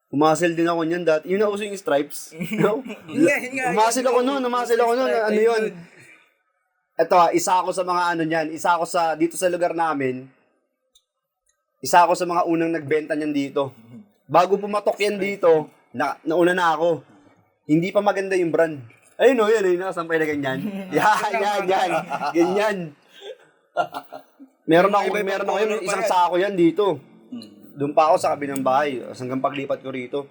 Speaker 2: Umasel din ako niyan dati. Yun na uso yung stripes.
Speaker 3: Yun nga.
Speaker 2: Umasel ako nun. Ano yun? Ito, isa ako sa mga niyan. Isa ako dito sa lugar namin. Isa ako sa mga unang nagbenta niyan dito. Bago pumatok yan dito, nauna na ako. Hindi pa maganda yung brand. Ayun nakasampay na ganyan. Yan. Ganyan. Meron ako yun, isang sako yan dito. Doon pa ako sa kabilang bahay. Hanggang paglipat ko rito.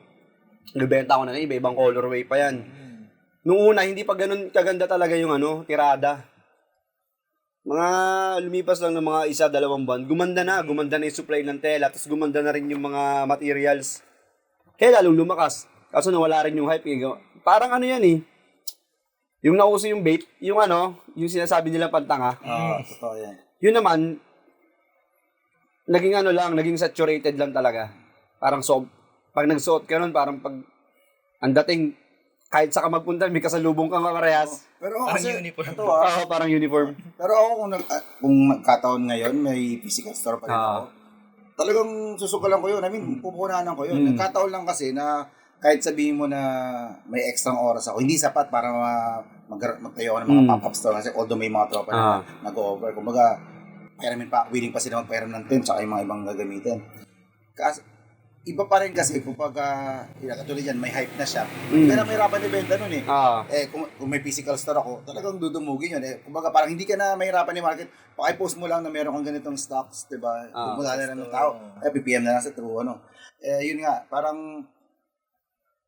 Speaker 2: Nagbenta ako na iba-ibang colorway pa yan. Noong una, hindi pa ganun kaganda talaga yung tirada. Mga lumipas lang ng mga 1-2 buwan, gumanda na yung supply ng tela, tapos gumanda na rin yung mga materials. Kaya lalong lumakas. Kaso nawala rin yung hype. Parang yan eh. Yung nauso yung bait, yung sinasabi nilang pantanga.
Speaker 4: Totoo yan.
Speaker 2: Yun naman, naging ano lang, naging saturated lang talaga. Parang pag nagsuot ka nun, parang pag ang dating, kahit sa ka magpunta, may kasalubong kang kaparehas.
Speaker 4: Pero ako
Speaker 3: Parang
Speaker 4: kasi,
Speaker 3: uniform.
Speaker 4: ito
Speaker 2: Oo, parang uniform.
Speaker 4: pero ako kung nagkataon ngayon, may physical store pa rin ako. Talagang susukalan ko yun. I mean, pupunahan ko yun. Nagkataon lang kasi na kahit sabihin mo na may extra oras ako, hindi sapat para magtayo ako ng mga pop-up store. Kasi although may mga tropa na nag-over. Kumbaga, willing pa sila magpairam ng tent tsaka yung mga ibang gagamitin. Kasi, iba pa rin kasi kapag katulad yan, may hype na siya. Kaya mahirapan ibenta nun eh. Kung may physical store ako, talagang dudumugin yun. Kumbaga parang hindi ka na mahirapan i-market. Pakipost mo lang na meron kang ganitong stocks, diba? Pumunta na lang ng tao. PPM na lang sa true, ano. Yun nga, parang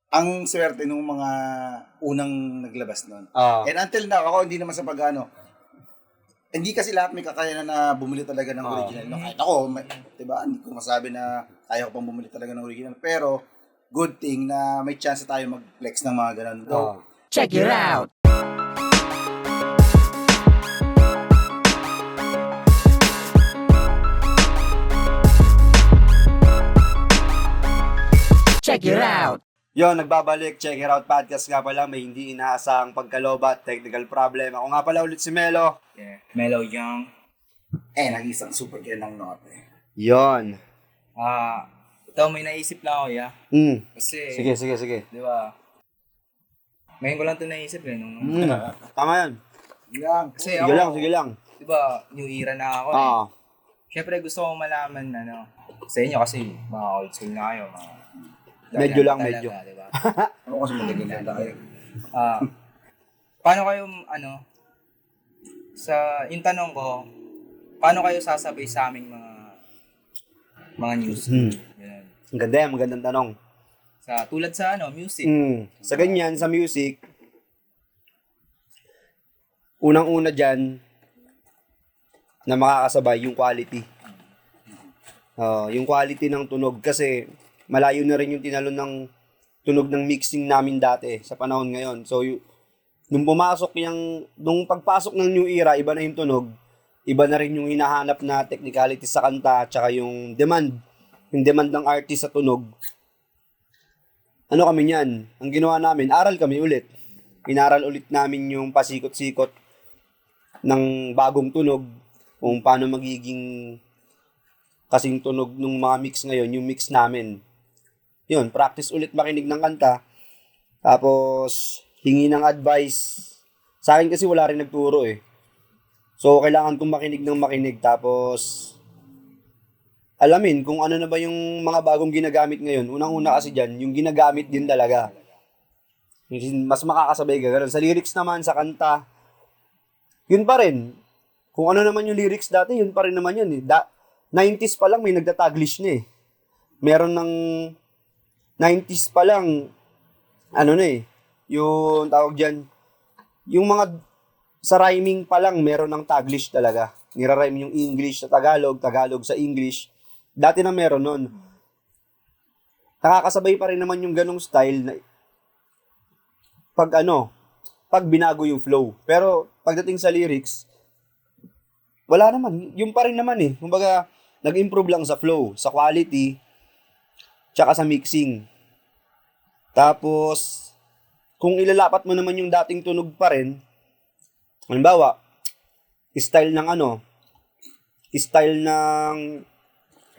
Speaker 4: ang swerte nung mga unang naglabas nun. And until now, ako hindi naman sa hindi kasi lahat may kakayanan na bumili talaga ng original. No, kahit ako, diba, hindi ko masabi na kaya ko pang bumili talaga ng original. Pero, good thing na may chance tayo mag-flex ng mga ganun.
Speaker 1: Check it out. Check it out.
Speaker 2: Yo, nagbabalik. Check it out podcast nga pala. May hindi inaasang pagkalobat, technical problem. Ako nga pala ulit si Melo.
Speaker 3: Yeah. Mellow Young.
Speaker 4: Nag-isang super kaya ng note.
Speaker 2: Yon.
Speaker 3: Ito may naisip lang ako, ya. Kasi,
Speaker 2: Sige.
Speaker 3: di ba, ngayon ko lang ito naisip eh.
Speaker 2: Tama yan.
Speaker 3: Kasi
Speaker 2: Sige lang.
Speaker 3: Di ba, new era na ako eh. Siyempre gusto kong malaman na, sa inyo kasi mga old school na kayo.
Speaker 2: Medyo lang,
Speaker 3: talaga,
Speaker 2: medyo.
Speaker 3: Di ba?
Speaker 4: Ako kasi magaganda kayo.
Speaker 3: Paano kayo, yung tanong ko, paano kayo sasabay sa aming mga news? Yan.
Speaker 2: Ang ganda yan, magandang tanong.
Speaker 3: Tulad sa music.
Speaker 2: Sa ganyan, sa music, unang-una dyan, na makakasabay yung quality. Yung quality ng tunog kasi malayo na rin yung tinalo ng tunog ng mixing namin dati sa panahon ngayon. So, nung pagpasok ng new era, iba na yung tunog, iba na rin yung hinahanap na technicality sa kanta, tsaka yung demand ng artist sa tunog. Ano kami niyan? Ang ginawa namin, aral kami ulit. Inaral ulit namin yung pasikot-sikot ng bagong tunog, kung paano magiging kasing tunog ng mga mix ngayon, yung mix namin. Yun, practice ulit makinig ng kanta. Tapos, hingi ng advice. Sa akin kasi wala rin nagturo eh. So, kailangan kong makinig. Tapos, alamin kung ano na ba yung mga bagong ginagamit ngayon. Unang-una kasi dyan, yung ginagamit din talaga. Mas makakasabay ka ganun. Sa lyrics naman, sa kanta, yun pa rin. Kung ano naman yung lyrics dati, yun pa rin naman yun eh. 90s pa lang may nagda-taglish na eh. Meron ng 90s pa lang, yung tawag dyan, yung mga sa rhyming pa lang, meron ng taglish talaga. Nira-rhyme yung English sa Tagalog, Tagalog sa English. Dati na meron nun. Nakakasabay pa rin naman yung ganong style na pag binago yung flow. Pero pagdating sa lyrics, wala naman. Yung pa rin naman eh. Kumbaga, nag-improve lang sa flow, sa quality, tsaka sa mixing. Tapos, kung ilalapat mo naman yung dating tunog pa rin, halimbawa, style ng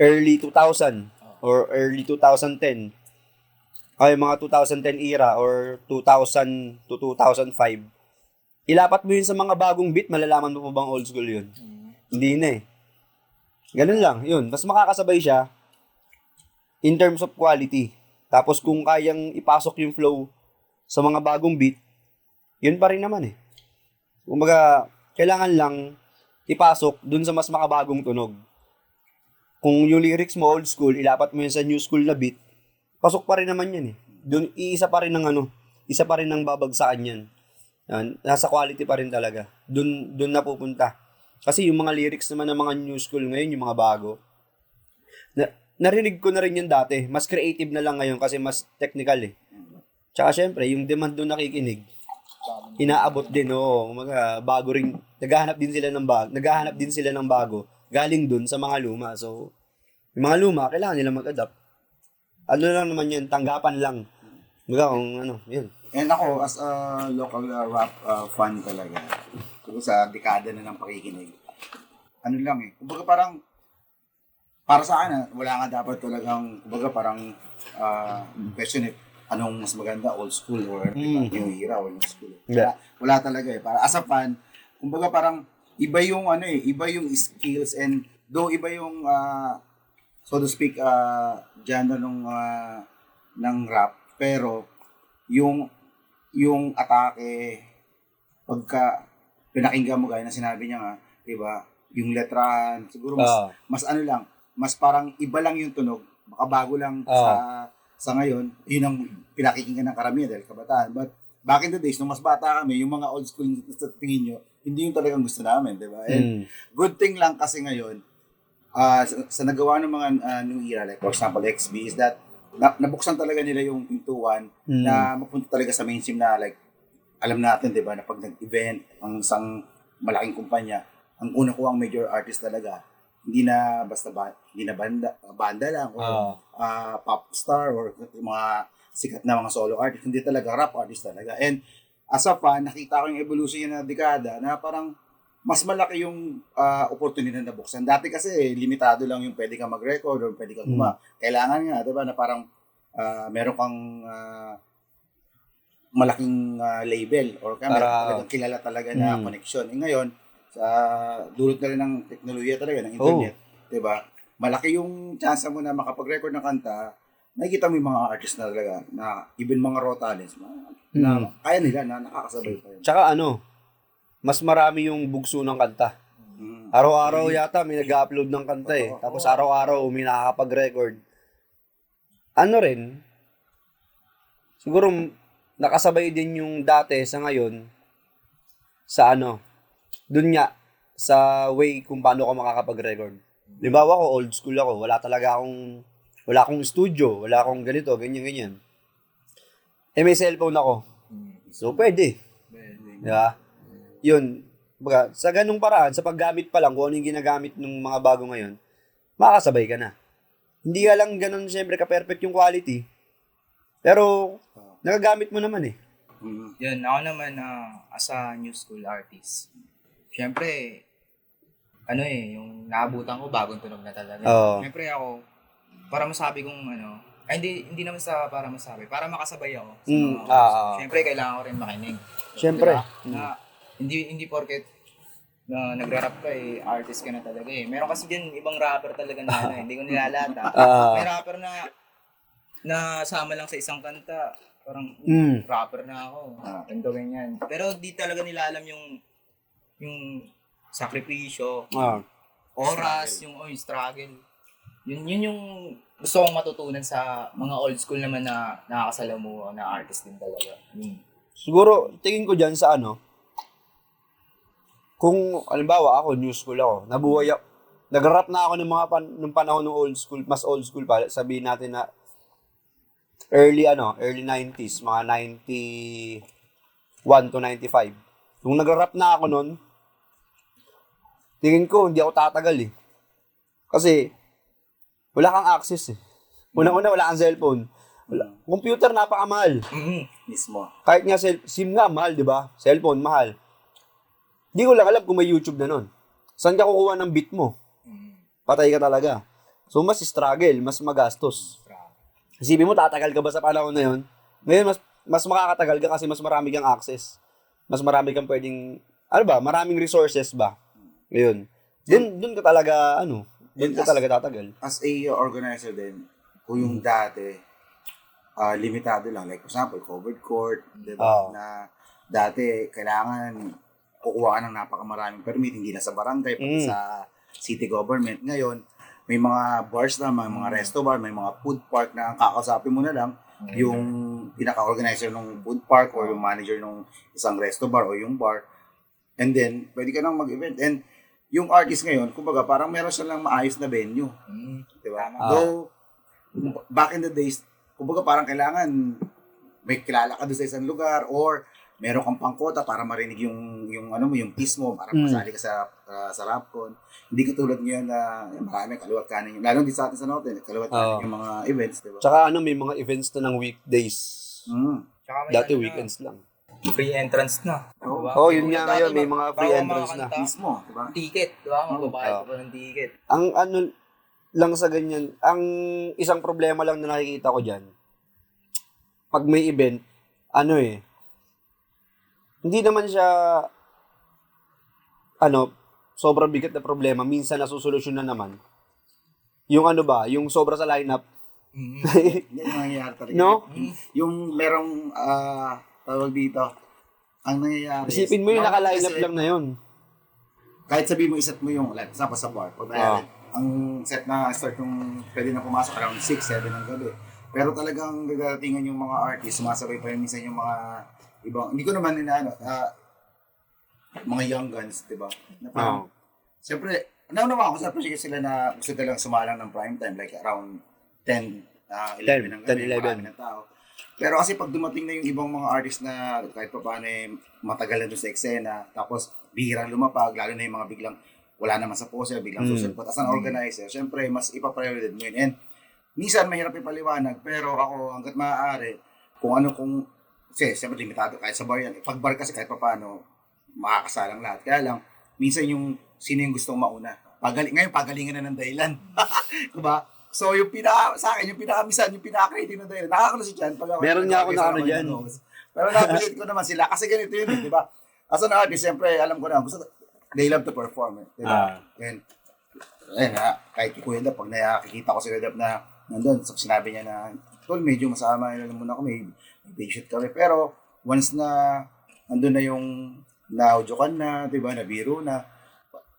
Speaker 2: early 2000 or early 2010, ay mga 2010 era or 2000 to 2005, ilapat mo yun sa mga bagong beat, malalaman mo pa bang old school yun? Hindi na eh. Ganun lang, yun. Mas makakasabay siya in terms of quality. Tapos kung kayang ipasok yung flow sa mga bagong beat, yun pa rin naman eh. Kumbaga, kailangan lang ipasok dun sa mas makabagong tunog. Kung yung lyrics mo old school, ilapat mo yun sa new school na beat, pasok pa rin naman yan eh. Dun, isa pa rin ng babagsakan yan. Yan, nasa quality pa rin talaga. Dun napupunta. Kasi yung mga lyrics naman ng mga new school ngayon, yung mga bago, narinig ko na rin yun dati. Mas creative na lang ngayon kasi mas technical eh. Tsaka syempre, yung demand doon nakikinig, inaabot din, oo. Mga bago ring, naghahanap din sila ng bago, galing dun sa mga luma. So, yung mga luma, kailangan nila mag-adapt. Ano lang naman yun, tanggapan lang. Baga kung ano, yun.
Speaker 4: And ako, as a local rap fan talaga, siguro sa dekada na ng pakikinig, ano lang eh, kumbaga parang, para sa akin, wala nga dapat talagang, kumbaga parang, question eh, anong mas maganda, old school or new era or new school.
Speaker 2: Yeah.
Speaker 4: Wala talaga eh. Para as a fan, kumbaga parang, iba yung ano eh, iba yung skills and, though iba yung, so to speak, genre ng rap, pero, yung atake, pagka pinakinggan mo gaya na sinabi niya nga, di ba? Yung letrahan, siguro mas ano lang, mas parang iba lang yung tunog, makabago lang sa ngayon, yun ang pinakikinggan ng karamihan dahil kabataan. But back in the days, nung mas bata kami, yung mga old school sa tingin nyo, hindi yung talagang gusto namin, di ba? And good thing lang kasi ngayon, sa nagawa ng mga new era, like for example, XB, is that nabuksan talaga nila yung pintuan na mapunta talaga sa mainstream na like, alam natin, di ba, na pag nag-event, ang isang malaking kumpanya, ang una ko ang major artist talaga, hindi na basta hindi na banda lang or pop star or mga sikat na mga solo artist, hindi talaga rap artist talaga. And as a fan, nakita ko yung evolution niya na dekada na parang mas malaki yung oportunidad na buksan. Dati kasi limitado lang yung pwede kang mag-record or pwede kang kailangan nga, diba, na parang meron kang malaking label or meron talagang kilala talaga na connection. Ngayon, sa dulot na rin ng teknolohiya talaga, ng internet, diba, malaki yung chance mo na makapag-record ng kanta, nakikita mo yung mga artist na talaga, na even mga raw talents, na kaya nila, na nakakasabay pa yun.
Speaker 2: Tsaka ano, mas marami yung bugso ng kanta. Araw-araw yata may nag-upload ng kanta eh. Tapos araw-araw may nakakapag-record. Ano rin, siguro nakasabay din yung dati sa ngayon sa ano, dun nga, sa way kung paano ka makakapag-record. Limbawa ako, old school ako. Wala akong studio, wala akong ganito, ganyan. Eh may cellphone ako. So pwede. Diba? Yun, baga, sa ganung paraan, sa paggamit pa lang, kung ano yung ginagamit ng mga bago ngayon, makakasabay ka na. Hindi ka lang ganun, siyempre, ka-perfect yung quality. Pero, nagagamit mo naman eh.
Speaker 3: Yun, ako naman as a new school artist. Siyempre, ano eh, yung naabutan ko, bagong tunog na talaga. Siyempre ako, para masabi kong ano, hindi naman para masabi, para makasabay ako. Siyempre, kailangan ko rin makinig.
Speaker 2: Siyempre.
Speaker 3: Diba? Hindi porket na nagra-rap ka eh, artist ka na talaga eh. Meron kasi din ibang rapper talaga na hindi ko nilalata. May rapper na sama lang sa isang kanta, parang rapper na ako. Ang gawin yan. Pero di talaga nila alam yung sakripisyo, oras, yung struggle. Yun yung gusto kong matutunan sa mga old school naman na nakakasalamuha na artist din talaga.
Speaker 2: Siguro, tingin ko dyan sa ano, kung, alimbawa, ako, new school ako, nag-rap na ako ng panahon ng old school, mas old school pa, sabihin natin na early 90s, mga 91 to 95. Nung nag-rap na ako nun, tingin ko, hindi ako tatagal eh. Kasi, wala kang access eh. Una-una, wala kang cellphone. Computer, napakamahal.
Speaker 4: Mismo.
Speaker 2: Kahit nga, SIM nga, mahal, di ba? Cellphone, mahal. Hindi ko lang alam kung may YouTube na nun. Saan ka kukuha ng beat mo? Patay ka talaga. So, mas struggle, mas magastos. Isipin mo, tatagal ka ba sa panahon na yun? Ngayon, mas makakatagal ka kasi mas marami kang access. Mas marami kang pwedeng, maraming resources ba? Ngayon. Dun ka talaga, dun ka talaga tatagal.
Speaker 4: As a organizer din, kung yung dati, limitado lang. Like, for example, covered court, diba? Na dati, kailangan kukuha ka ng napakamaraming permit, hindi na sa barangay, pati sa city government. Ngayon, may mga bars na, may mga resto bar, may mga food park na kakausapin mo na lang yung pinaka-organizer ng food park or yung manager ng isang resto bar o yung bar. And then, pwede ka nang mag-event. And yung artist ngayon, kumbaga, parang meron silang maayos na venue. Diba? Though, back in the days, kumbaga parang kailangan may kilala ka doon sa isang lugar or meron kang pangkota para marinig yung ano mo, yung piece mo, para masali ka sa Rapcon. Hindi katulad ngayon na marami kaliwat kanin. Lalo din sa atin sa Norte, kaliwat kanin yung mga events, di ba?
Speaker 2: Tsaka ano, may mga events na ng weekdays.
Speaker 3: Tsaka may
Speaker 2: Dati
Speaker 3: ano na,
Speaker 2: weekends lang.
Speaker 3: free entrance na. Diba?
Speaker 2: Oh, yun nga ngayon, may mga free
Speaker 3: Bago
Speaker 2: entrance na.
Speaker 3: makakanta,
Speaker 4: Mismo, di ba?
Speaker 3: ticket, diba? Magbabayad ka pa ng ticket.
Speaker 2: Ang ano lang sa ganyan, ang isang problema lang na nakikita ko dyan, pag may event, ano hindi naman siya, sobrang bigat na problema, minsan nasusolusyon na naman. Yung yung sobra sa lineup.
Speaker 4: Yan yung nangyayari talaga.
Speaker 2: No?
Speaker 4: Yung merong, tawag dito, ang nangyayari
Speaker 2: Isipin mo yung naka-lineup
Speaker 4: kasi,
Speaker 2: lang na yun.
Speaker 4: kahit sabihin mo, iset mo yung, like, sa bar, ang set na start yung pwede na pumasok around 6, 7 ng gabi. Pero talagang gagaratingan yung mga artists, sumasabay pa yung minsan yung mga ibang, hindi ko naman mga young guns, di ba? Na parang, siyempre, naunawa ako sa appreciate sila na gusto nilang sumalang ng prime time, like around 10, 11 ng gabi,
Speaker 2: 11.
Speaker 4: marami ng tao. Pero kasi pag dumating na yung ibang mga artist na kahit pa paano matagal na doon sa eksena, tapos bihirang lumapag, lalo na yung mga biglang wala naman sa poster, biglang susulpot. As an organizer, syempre, mas ipapriority mo yun. And minsan, mahirap ipaliwanag, pero ako, hanggat maaari, kasi syempre, limitado kahit sa bar yan. Pag bar kasi kahit pa paano, makakasalang lahat. Kaya lang, minsan sino yung gustong mauna. Ngayon, pagalingan na ng dahilan. Diba? So, sa akin, yung pinaka-creative na dahilan, nakakalas dyan.
Speaker 2: Meron nga ako na dyan.
Speaker 4: Pero na-appreciate ko naman sila, kasi ganito yun, di ba? As an artist, siyempre, alam ko na, they love to perform, di ba? And, kahit Kuya Dap, pag nakikita ko si Kuya Dap na nandun, so sinabi niya na, tol, medyo masama yun muna ako, may patient kami. Pero, once na, nandun na yung na-audiokan na, di ba, nabiro na,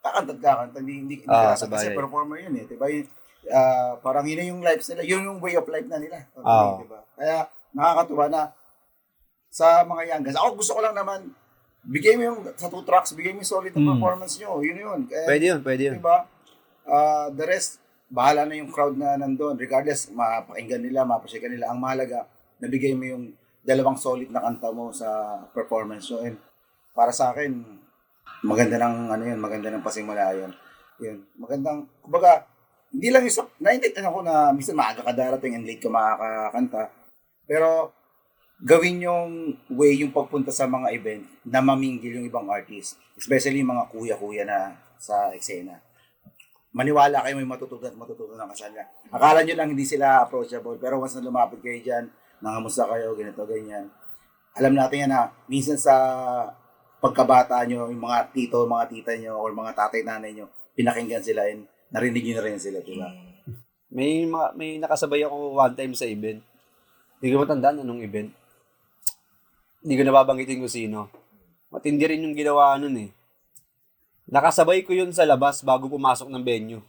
Speaker 4: kakanta, hindi kasi performer yun di ba? Parang yun yung lives nila, yun yung way of life na nila. Di ba? Kaya, nakakatuwa na, sa mga young guys, ako gusto ko lang naman, bigay mo yung, sa 2 tracks, bigay mo yung solid na performance nyo, yun.
Speaker 2: Pwede yun.
Speaker 4: Di ba? The rest, bahala na yung crowd na nandun. Regardless, mapakinggan nila, mapasyakan nila. Ang mahalaga, nabigay mo yung 2 solid na kanta mo sa performance. So, and para sa akin, maganda ng pasimula yun. Magandang, kumbaga, hindi lang yung, naiintindihan ako na minsan maaga ka darating and late ka makakakanta. Pero, gawin yung way yung pagpunta sa mga event na mamingil yung ibang artist. Especially yung mga kuya-kuya na sa eksena. Maniwala kayo may matutunan ng kasala. Akala nyo lang hindi sila approachable, pero once na lumapit kayo dyan, nangamusta kayo, ganito, ganyan. Alam natin yan na minsan sa pagkabata nyo, yung mga tito, mga tita nyo, or mga tatay, nanay nyo, pinakinggan sila and narinig nyo na rin sila, diba?
Speaker 2: May nakasabay ako one time sa event. Hindi ko matandaan anong event. Hindi ko nababanggitin kung sino. Matindi rin yung ginawa nun Nakasabay ko yun sa labas bago pumasok ng venue.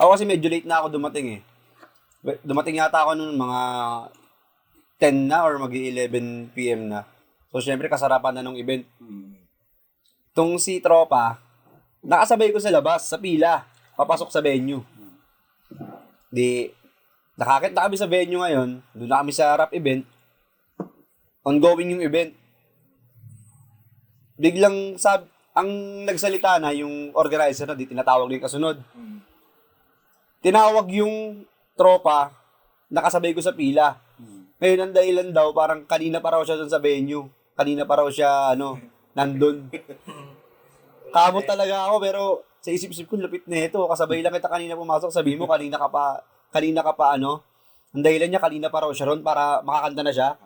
Speaker 2: Ako kasi medyo late na ako dumating Dumating yata ako nun mga 10 na or mag-11 PM na. So, syempre, kasarapan na ng event. Itong si Tropa, nakasabay ko sa labas, sa pila, papasok sa venue. Nakakit na kami sa venue ngayon, doon na kami sa rap event. Ongoing yung event. Biglang ang nagsalita na yung organizer na, tinatawag yung kasunod. Tinawag yung Tropa, nakasabay ko sa pila. Ngayon, ang dahilan daw, parang kanina pa raw siya doon sa venue. Kanina pa raw siya, nandun. Kamot talaga ako, pero sa isip-isip ko, lapit na ito. Kasabay lang kita kanina pumasok, sabi mo, kanina ka pa, ang dahilan niya, kanina pa raw siya ron para makakanta na siya.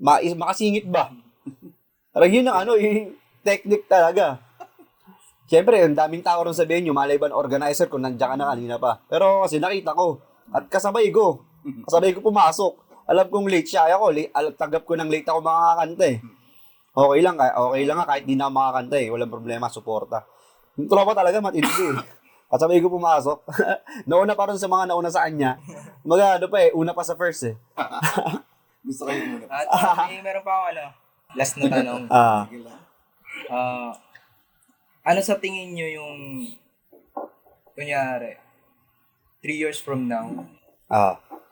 Speaker 2: Makasingit ba? Parang yun ang yung technique talaga. Siyempre, ang daming tao ron sa venue, malay ba ang organizer kung nandiyan ka na kanina pa. Pero kasi nakita ko, at kasabay ko pumasok. Alam kong late siya, tanggap ko ng late ako makakanta Okay lang nga kahit di na ako makakanta walang problema, suporta. Yung Tropa talaga matindi Kasabay ko pumasok. Nauna pa rin sa mga nauna sa kanya. Una pa sa first
Speaker 4: Gusto kayo muna.
Speaker 3: At meron pa ako last na tanong. Ano sa tingin nyo yung, kunyari, 3 years from now,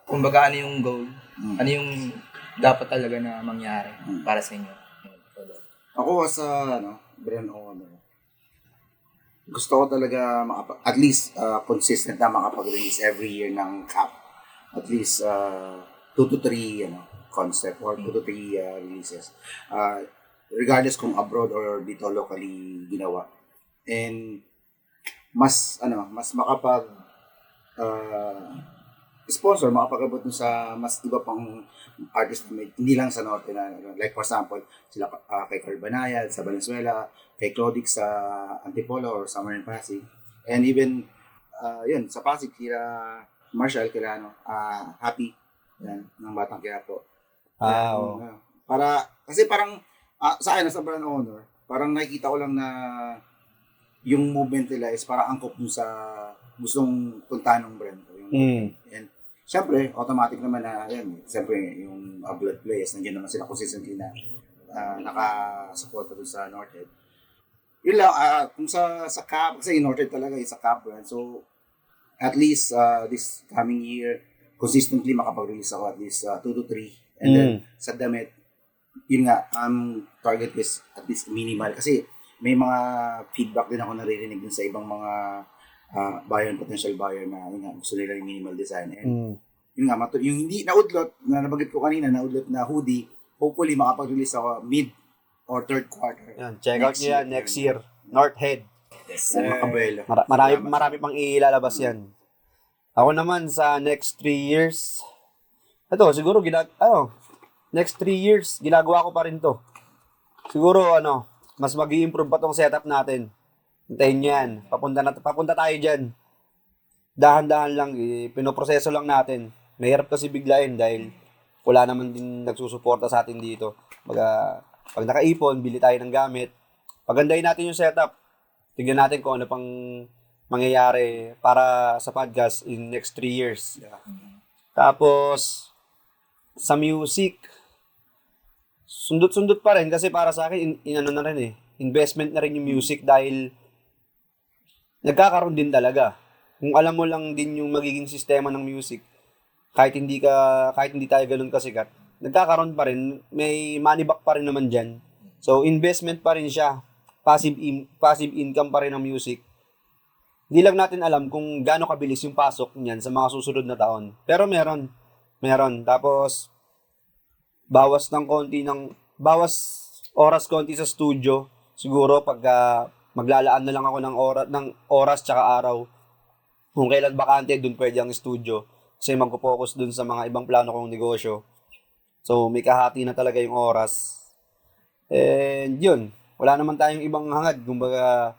Speaker 3: kumbaga ano yung goal? Ano yung dapat talaga na mangyari para sa inyo?
Speaker 4: Ako sa brand owner, gusto ko talaga at least consistent na makapag-release every year ng cap. At least 2 to 3 concept or 2 to 3 releases. Regardless kung abroad or dito locally ginawa. And mas makapag sponsor, makapag-abot dun sa mas iba pang artist na hindi lang sa Norte na like for example, sila kay Carl Banayad sa Valenzuela, kay Clodix sa Antipolo or somewhere in Pasig. And even yun, sa Pasig, kila Marshall, kila Happy, yan, ng Batang Quiapo.
Speaker 2: Oo.
Speaker 4: Kasi parang sa akin, sa brand owner, parang nakikita ko lang na yung movement nila is parang angkop dun sa gustong puntahan ng brand ko. And syempre, automatic naman na, yan, syempre, yung blood players, nandiyan naman sila consistently na nakasupport dun sa Northhead. Yun lang, kung sa Cap, kasi Northhead talaga, is a Cap brand. So, at least this coming year, consistently makapag-release ako at least 2 to 3. And then, sa damit, yun nga, target is at least minimal. Kasi may mga feedback din ako naririnig dun sa ibang mga potential buyer na yun nga, gusto nila yung minimal design. And yun nga, yung hindi naudlot, na nabanggit ko kanina, naudlot na hoodie, hopefully makapag-release ako mid or third quarter.
Speaker 2: Yan, check out niyo yan next year. Northhead.
Speaker 4: Yes, Makabelo.
Speaker 2: Marami pang ilalabas yan. Ako naman sa next 3 years, siguro next 3 years, ginagawa ko pa rin to. Siguro mas mag-i-improve pa tong setup natin. Hintayin nyo yan. Papunta tayo dyan. Dahan-dahan lang, pinoproseso lang natin. Mahirap kasi biglayin dahil wala naman din nagsusuporta sa atin dito. Pag nakaipon, bili tayo ng gamit. Pagandahin natin yung setup. Tignan natin kung ano pang mangyayari para sa podcast in next 3 years.
Speaker 4: Yeah.
Speaker 2: Tapos, sa music, sundot-sundot pa rin kasi para sa akin, na rin investment na rin yung music dahil nagkakaroon din talaga. Kung alam mo lang din yung magiging sistema ng music, kahit hindi tayo ganun kasikat, nagkakaroon pa rin, may money back pa rin naman dyan. So, investment pa rin siya. Passive income pa rin ang music. Hindi lang natin alam kung gaano kabilis yung pasok niyan sa mga susunod na taon. Pero meron. Tapos, bawas oras konti sa studio. Siguro pagka maglalaan na lang ako ng oras tsaka araw. Kung kailan bakante, dun pwede ang studio. Kasi magpo-focus dun sa mga ibang plano kong negosyo. So, may kahati na talaga yung oras. And yun, wala naman tayong ibang hangad. Kumbaga,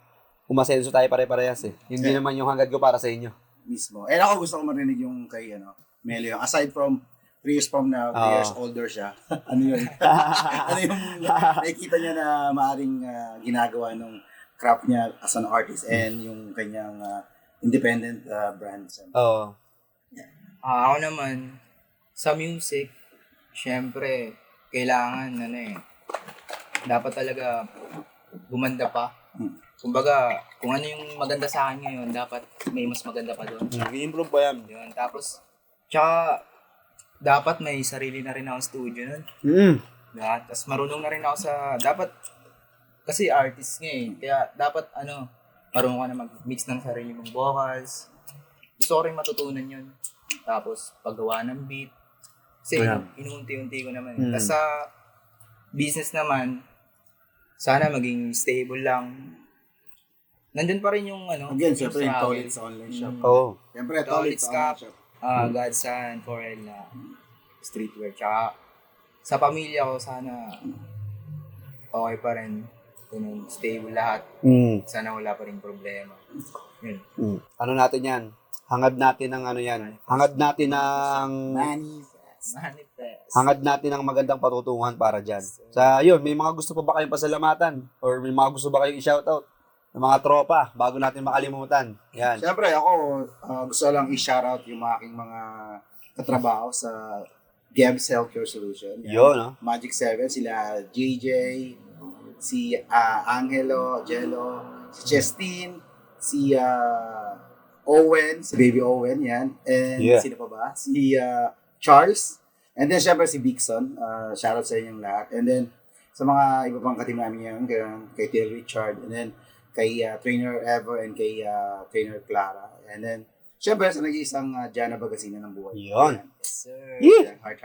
Speaker 2: umasenso tayo pare-parehas Hindi naman yung hangad ko para sa inyo.
Speaker 4: Mismo. And ako gusto ko marinig yung kay Melio. Aside from 3 years from now, 3 years older siya. Ano yun? Ano yung nakikita niya na maaring ginagawa ng craft niya as an artist and yung kanyang independent brands.
Speaker 2: Oo.
Speaker 3: Ako naman, sa music, syempre, kailangan, dapat talaga gumanda pa. Kumbaga, kung ano yung maganda sa akin ngayon, dapat may mas maganda pa doon.
Speaker 2: I-improve pa yan.
Speaker 3: Yun. Tapos, tsaka, dapat may sarili na rin ako studio nun. Tapos, marunong na rin ako dapat, kasi artist nga kaya dapat, marunong ka na mag-mix ng sarili mong vocals. Gusto ko rin matutunan yun. Tapos, paggawa ng beat. Kasi, inuunti-unti ko naman. Tapos, sa business naman, sana maging stable lang. Nandun pa rin yung
Speaker 4: Again, syempre yung
Speaker 3: travel.
Speaker 4: Tolits online shop.
Speaker 2: Oo.
Speaker 4: Syempre,
Speaker 3: Tolits
Speaker 4: Tolits
Speaker 3: Cup,
Speaker 4: online shop.
Speaker 3: Godson, Forel na streetwear. Tsaka sa pamilya ko, sana okay pa rin. Stable lahat. Sana wala pa rin problema. Yun.
Speaker 2: Ano natin yan? Hangad natin ng yan. Hangad natin ng
Speaker 3: Manifest.
Speaker 2: hangad natin ng magandang patutunguhan para dyan. Sa yun, may mga gusto pa ba kayong pasalamatan? Or may mga gusto ba kayong i-shoutout? Ng mga tropa, bago natin makalimutan. Yan.
Speaker 4: Siyempre, ako gusto lang i-shoutout yung aking mga katrabaho sa Geb's Healthcare Solution.
Speaker 2: Yun,
Speaker 4: Magic 7, sila JJ, si Angelo, Jello, si Chestine, si Owen, si Baby Owen, yan. And sino pa ba? Si Charles. And then, syempre, si Bixon. Shoutout sa inyong lahat. And then, sa mga iba pang ka-team namin yan, kay Till Richard, and then kay Trainer Ever, and kay Trainer Clara. And then, syempre, sa nag-iisang Jana Bagasina ng buhay.
Speaker 2: Yun.
Speaker 4: Ayan.
Speaker 3: Sir.
Speaker 4: Yeah, heart.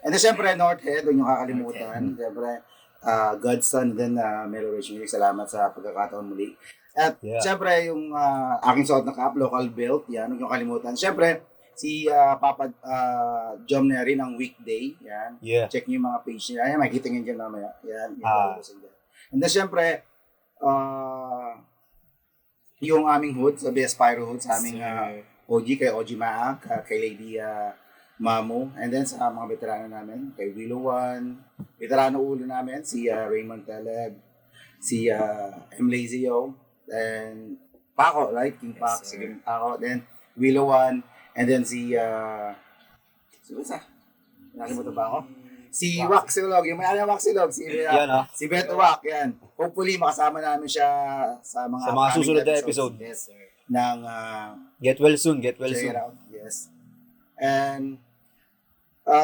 Speaker 4: And then, syempre, Northhead, huwag nyo kakalimutan. Syempre, Godson, and then Melo Rich Music, salamat sa pagkakataon muli. At syempre, yung aking suot na cap, local built, yan, huwag nyo kalimutan. Syempre, si Papa Jom na rin ang weekday, yan.
Speaker 2: Yeah.
Speaker 4: Check nyo yung mga page nila. Ayan, makikita nyo dyan mamaya. Yan, and then, syempre, yung aming hood, sa BS Pyro hood, sa aming OG, kay OG Maak, kay Lady Mamu, and then sa mga veterano namin, kay Willow One, veterano ulo namin, si Raymond Taleb, si M. Lazio, and Paco, right? King Pac, si King Paco, then Willow One, and then si isa? Nakalimutan ba ako? Si Waxilog, yung may alam Waxilog, si Beto Wax, yan. Hopefully, makasama namin siya sa mga
Speaker 2: susunod na episode.
Speaker 4: Yes, sir. Ng
Speaker 2: Get well soon.
Speaker 4: Check it out. Yes. And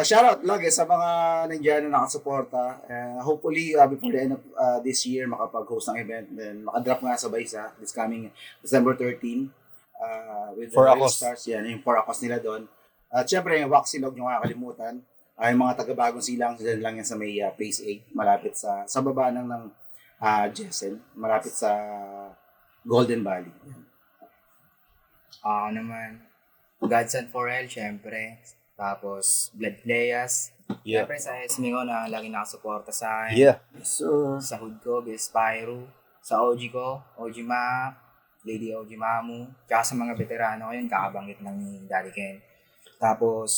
Speaker 4: shout out lagi sa mga nandiyan na nakasuporta. Hopefully, before the end of this year, makapag-host ng event. Then, makadrop nga sabay sa this coming December 13 with the
Speaker 2: For
Speaker 4: Red
Speaker 2: Akos.
Speaker 4: Stars. Yan, yung For Akos nila doon. At syempre, yung Waxilog, yung kakalimutan. Yung mga taga-bagong silang, dyan lang yan sa may Phase 8, malapit sa baba ng Jessen, malapit sa Golden Valley. Yan.
Speaker 3: Ako naman, Godson Forel, syempre. Tapos, Blood Playas.
Speaker 2: Yeah.
Speaker 3: Syempre sa SME ko na lagi nakasuporta sa akin.
Speaker 2: Yeah.
Speaker 4: So,
Speaker 3: Sa hood ko, BS Pyro. Sa OG ko, OG Mac, Lady OG Mamu. Tsaka sa mga veterano ko yun, kakabanggit lang ni Daddy Ken. Tapos,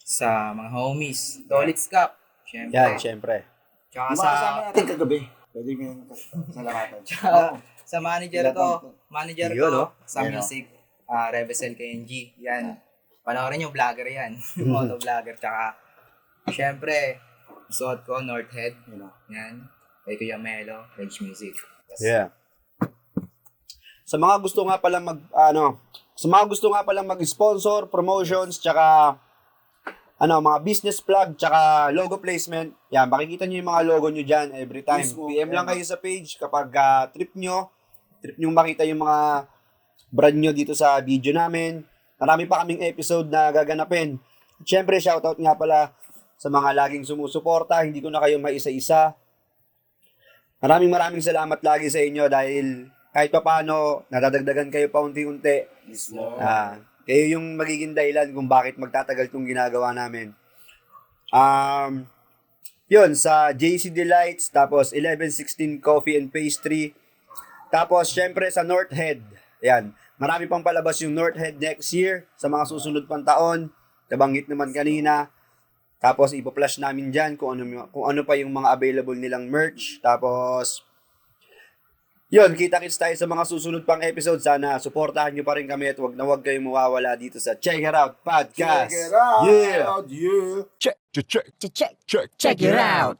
Speaker 3: sa mga homies, Tolitz Cup. Syempre.
Speaker 2: Yan, syempre.
Speaker 3: Tsaka
Speaker 4: yung
Speaker 3: sa...
Speaker 4: mga kasama natin kagabi. Pwede mo yung salamatan.
Speaker 3: Sa manager ko,
Speaker 2: Yun, no?
Speaker 3: sa
Speaker 4: Yan, no?
Speaker 3: music, Rebesel KNG. Yan. Panoorin yung vlogger yan. Moto vlogger. Tsaka, syempre, suot ko, Northhead. Yan. Kay Kuya Melo, Rage Music.
Speaker 2: Yeah. Sa mga gusto nga palang mag-sponsor, promotions, tsaka mga business plug, tsaka logo placement, yan, makikita nyo yung mga logo nyo dyan every time. PM lang kayo sa page kapag trip nyo makita yung mga brand nyo dito sa video namin. Marami pa kaming episode na gaganapin. Siyempre, shoutout nga pala sa mga laging sumusuporta, hindi ko na kayo maisa-isa. Maraming salamat lagi sa inyo dahil kahit pa paano, nadadagdagan kayo pa unti-unti. Kayo yung magiging dahilan kung bakit magtatagal itong ginagawa namin. Yun, sa JC Delights, tapos 1116 Coffee and Pastry, tapos syempre sa Northhead. Yan, marami pang palabas yung Northhead next year, sa mga susunod pang taon. Nabanggit naman kanina. Tapos ipo-flash namin dyan kung ano pa yung mga available nilang merch. Tapos, yun, kita-kits tayo sa mga susunod pang episode. Sana supportahan nyo pa rin kami at wag na wag kayong mawawala dito sa Check It Out Podcast.
Speaker 4: check it out.
Speaker 2: Yeah.
Speaker 4: Yeah.
Speaker 1: Check it out.